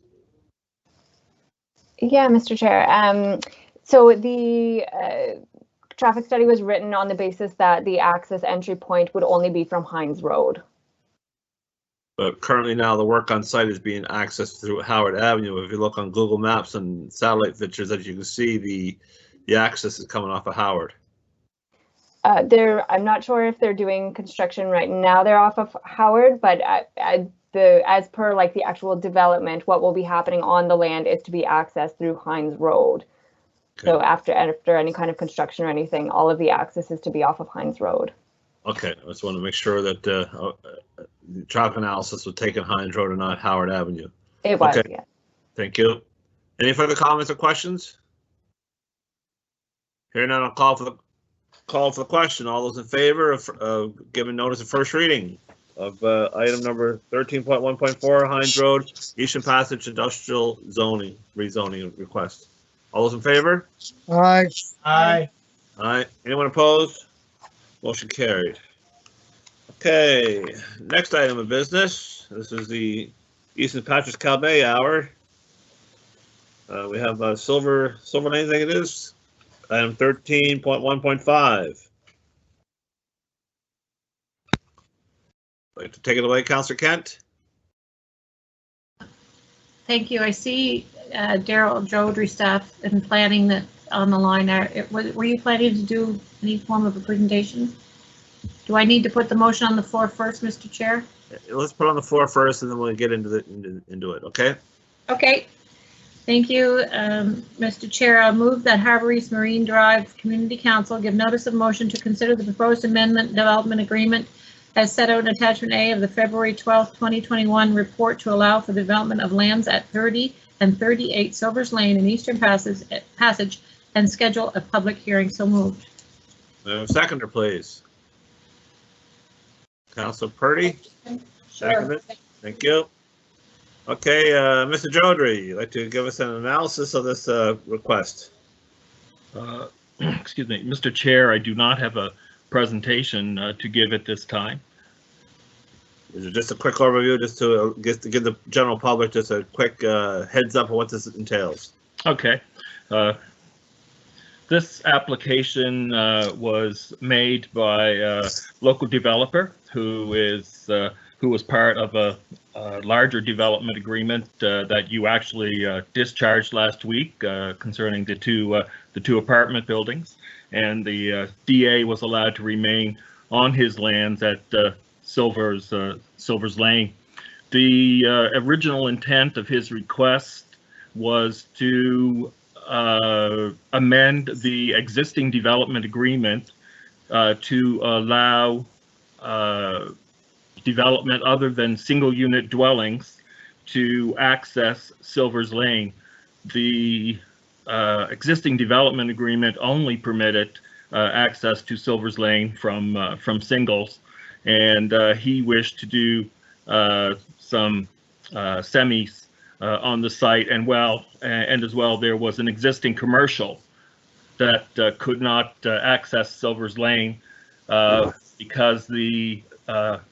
Yeah, Mr. Chair. So the traffic study was written on the basis that the access entry point would only be from Heinz Road. But currently now the work on site is being accessed through Howard Avenue. If you look on Google Maps and satellite pictures, as you can see, the access is coming off of Howard. I'm not sure if they're doing construction right now. They're off of Howard, but as per like the actual development, what will be happening on the land is to be accessed through Heinz Road. Okay. So after any kind of construction or anything, all of the access is to be off of Heinz Road. Okay, I just want to make sure that the traffic analysis was taken Heinz Road and not Howard Avenue. It was, okay. Yeah. Thank you. Any further comments or questions? Hearing none, I'll call for the question. All those in favor of giving notice of first reading of item number 13.1.4 Heinz Road, Eastern Passage Industrial Zoning rezoning request. All those in favor? Aye. Aye. Aye. Anyone opposed? Motion carried. Okay, next item of business. This is the Eastern Passage Cowbay hour. We have Silver Lane, I think it is. Item 13.1.5. Like to take it away, Councillor Kent? Thank you. I see Daryl Jodry staff and planning that on the line. Were you planning to do any form of a presentation? Do I need to put the motion on the floor first, Mr. Chair? Let's put it on the floor first, and then we'll get into it. Okay. Okay. Thank you, Mr. Chair. I'll move that Harbour East Marine Drive Community Council give notice of motion to consider the proposed amendment development agreement as set out in attachment A of the February 12th, 2021 report to allow for the development of lands at 30 and 38 Silvers Lane in Eastern Passage and schedule a public hearing. So moved. Seconder, please. Councilor Purdy. Seconded. Thank you. Okay, Mr. Jodry, you'd like to give us an analysis of this request? Excuse me, Mr. Chair, I do not have a presentation to give at this time. Is it just a quick overview, just to give the general public just a quick heads up of what this entails? Okay. This application was made by a local developer who was part of a larger development agreement that you actually discharged last week concerning the two apartment buildings, and the DA was allowed to remain on his lands at Silvers Lane. The original intent of his request was to amend the existing development agreement to allow development other than single unit dwellings to access Silvers Lane. The existing development agreement only permitted access to Silvers Lane from singles, and he wished to do some semis on the site, and as well there was an existing commercial that could not access Silvers Lane because the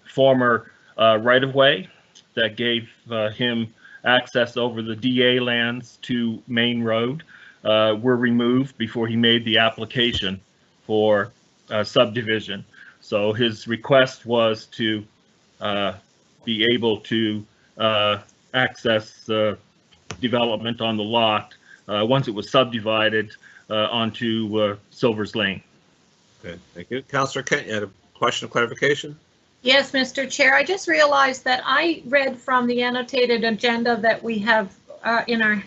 former right-of-way that gave him access over the DA lands to Main Road were removed before he made the application for subdivision. So his request was to be able to access development on the lot once it was subdivided onto Silvers Lane. Okay, thank you. Councillor Kent, you had a question of clarification? Yes, Mr. Chair. I just realized that I read from the annotated agenda that we have in our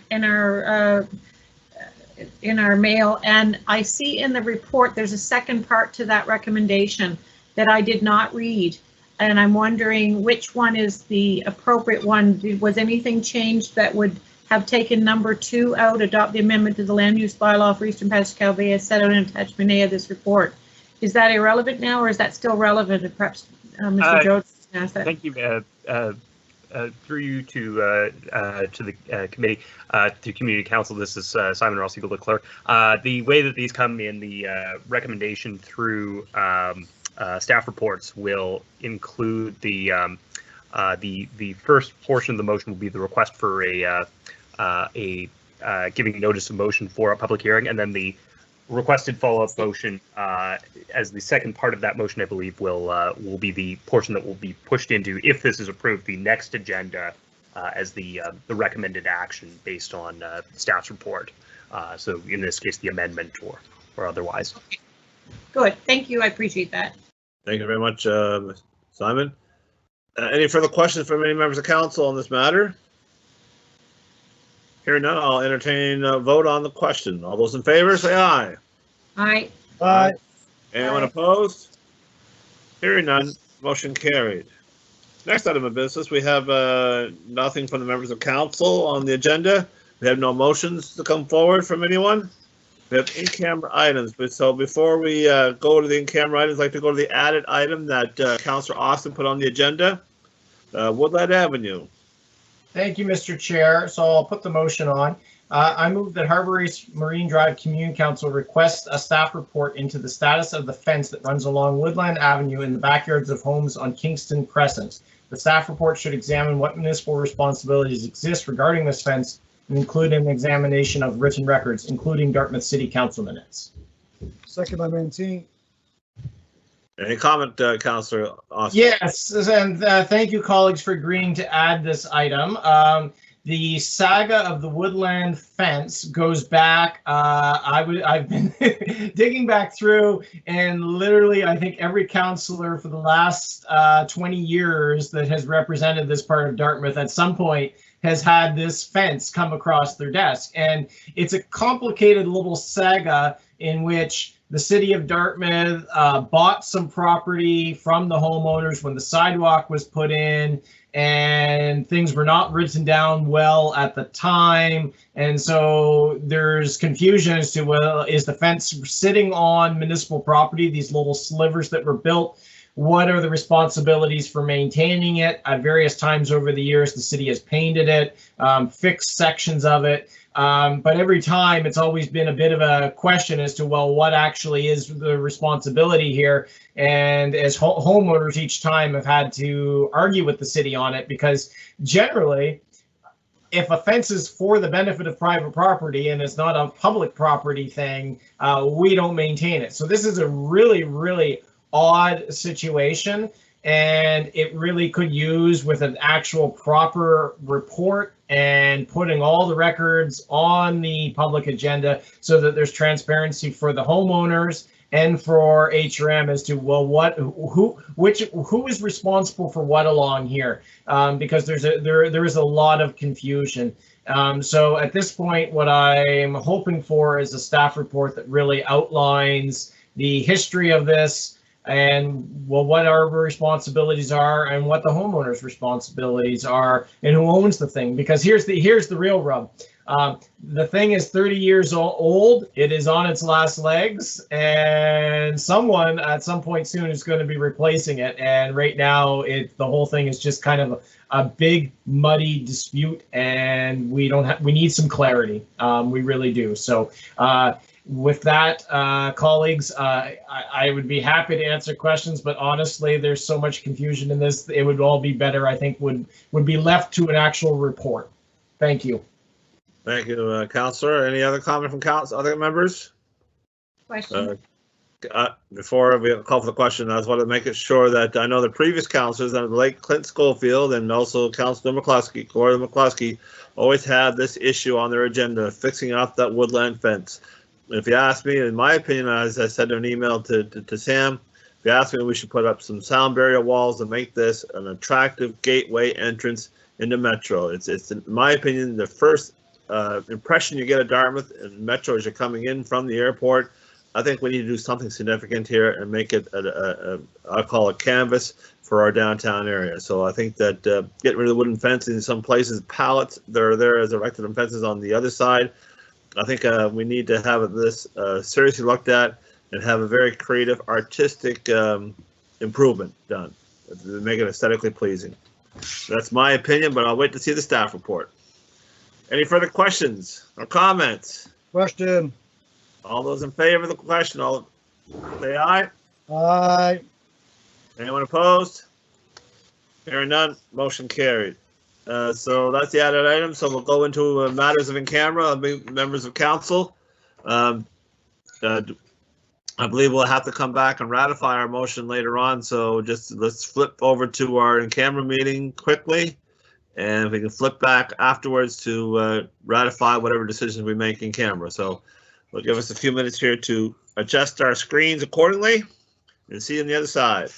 mail, and I see in the report there's a second part to that recommendation that I did not read, and I'm wondering which one is the appropriate one. Was anything changed that would have taken number 2 out, adopt the amendment to the land use bylaw for Eastern Passage Cowbay as set out in attachment A of this report? Is that irrelevant now, or is that still relevant? And perhaps Mr. Jones can ask that. Thank you. Through you to the committee, to community council. This is Simon Ross, Eagle, the clerk. The way that these come in the recommendation through staff reports will include the first portion of the motion will be the request for a giving notice of motion for a public hearing, and then the requested follow-up motion as the second part of that motion, I believe, will be the portion that will be pushed into, if this is approved, the next agenda as the recommended action based on staff's report. So in this case, the amendment or otherwise. Good. Thank you. I appreciate that. Thank you very much, Simon. Any further questions from any members of council on this matter? Hearing none, I'll entertain a vote on the question. All those in favor, say aye. Aye. Aye. Anyone opposed? Hearing none, motion carried. Next item of business, we have nothing from the members of council on the agenda. We have no motions to come forward from anyone. We have in-camera items, but so before we go to the in-camera items, I'd like to go to the added item that Councillor Austin put on the agenda. Woodland Avenue. Thank you, Mr. Chair. So I'll put the motion on. I move that Harbour East Marine Drive Community Council request a staff report into the status of the fence that runs along Woodland Avenue in the backyards of homes on Kingston Crescent. The staff report should examine what municipal responsibilities exist regarding this fence and include an examination of written records, including Dartmouth City Council minutes. Second by Mancini. Any comment, Councillor Austin? Yes, and thank you, colleagues, for agreeing to add this item. the saga of the woodland fence goes back. I've been digging back through, and literally, I think every councillor for the last 20 years that has represented this part of Dartmouth at some point has had this fence come across their desk. And it's a complicated little saga in which the city of Dartmouth bought some property from the homeowners when the sidewalk was put in, and things were not written down well at the time. And so there's confusion as to, well, is the fence sitting on municipal property, these little slivers that were built? What are the responsibilities for maintaining it? At various times over the years, the city has painted it, fixed sections of it. But every time it's always been a bit of a question as to, well, what actually is the responsibility here? And as homeowners each time have had to argue with the city on it, because generally, if a fence is for the benefit of private property and it's not a public property thing, we don't maintain it. So this is a really, really odd situation, and it really could use with an actual proper report and putting all the records on the public agenda so that there's transparency for the homeowners and for HRM as to, well, who is responsible for what along here, because there is a lot of confusion. So at this point, what I'm hoping for is a staff report that really outlines the history of this, and, well, what our responsibilities are and what the homeowner's responsibilities are and who owns the thing. Because here's the real rub. The thing is 30 years old. It is on its last legs, and someone at some point soon is going to be replacing it. And right now, the whole thing is just kind of a big muddy dispute, and we need some clarity. We really do. So. With that, colleagues, I would be happy to answer questions, but honestly, there's so much confusion in this. It would all be better, I think, would be left to an actual report. Thank you. Thank you, Councillor. Any other comment from other members? Question. Before we call for the question, I just want to make it sure that I know the previous councillors, and like Clint Schofield and also Councillor McCluskey, Gordon McCluskey, always have this issue on their agenda, fixing up that woodland fence. If you ask me, in my opinion, as I said in an email to Sam, if you ask me, we should put up some sound barrier walls and make this an attractive gateway entrance into Metro. It's in my opinion, the first impression you get of Dartmouth and Metro as you're coming in from the airport. I think we need to do something significant here and make it I call it canvas for our downtown area. So I think that getting rid of the wooden fences in some places, pallets that are there as erected fences on the other side. I think we need to have this seriously looked at and have a very creative, artistic improvement done to make it aesthetically pleasing. That's my opinion, but I'll wait to see the staff report. Any further questions or comments? Question. All those in favor of the question, I'll say aye. Aye. Anyone opposed? Hearing none, motion carried. So that's the added item. So we'll go into matters of in camera, members of council. I believe we'll have to come back and ratify our motion later on. So just let's flip over to our in camera meeting quickly. And we can flip back afterwards to ratify whatever decisions we make in camera. So we'll give us a few minutes here to adjust our screens accordingly and see you on the other side.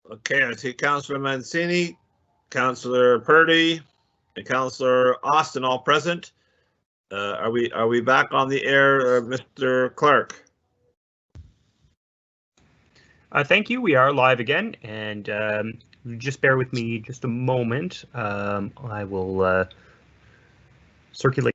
Okay, I see Councillor Mancini, Councillor Purdy, and Councillor Austin all present. Are we back on the air, Mr. Clerk? Thank you. We are live again, and just bear with me just a moment. I will circulate.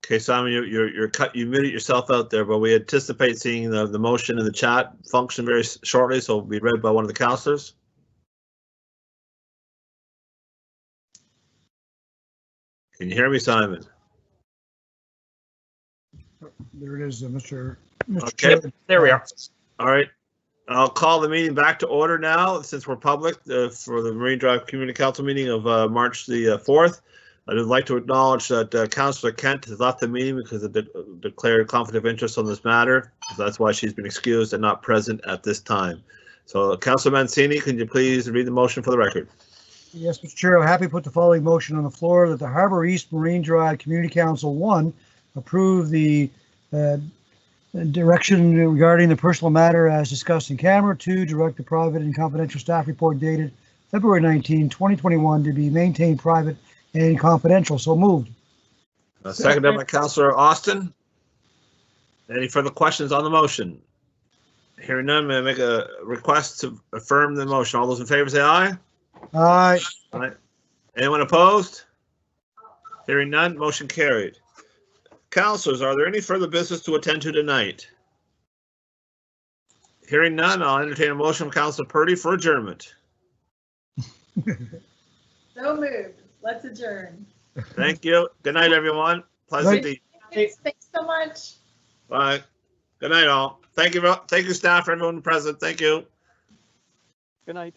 Okay, Simon, you muted yourself out there, but we anticipate seeing the motion in the chat function very shortly, so it'll be read by one of the councillors. Can you hear me, Simon? There it is, Mr. Okay, Chair. There we are. All right. I'll call the meeting back to order now, since we're public, for the Marine Drive Community Council meeting of March the 4th. I would like to acknowledge that Councillor Kent has left the meeting because of declared conflict of interest on this matter. So that's why she's been excused and not present at this time. So Councillor Mancini, can you please read the motion for the record? Yes, Mr. Chair, I'm happy to put the following motion on the floor that the Harbour East Marine Drive Community Council 1 approve the direction regarding the personal matter as discussed in camera. 2, direct the private and confidential staff report dated February 19, 2021 to be maintained private and confidential. So moved. Seconded by Councillor Austin. Any further questions on the motion? Hearing none, may I make a request to affirm the motion? All those in favor say aye. Aye. Aye. Anyone opposed? Hearing none, motion carried. Councillors, are there any further business to attend to tonight? Hearing none, I'll entertain a motion from Councillor Purdy for adjournment. So moved. Let's adjourn. Thank you. Good night, everyone. Pleasant evening. Thanks so much. Bye. Good night, all. Thank you, staff, for everyone present. Thank you. Good night.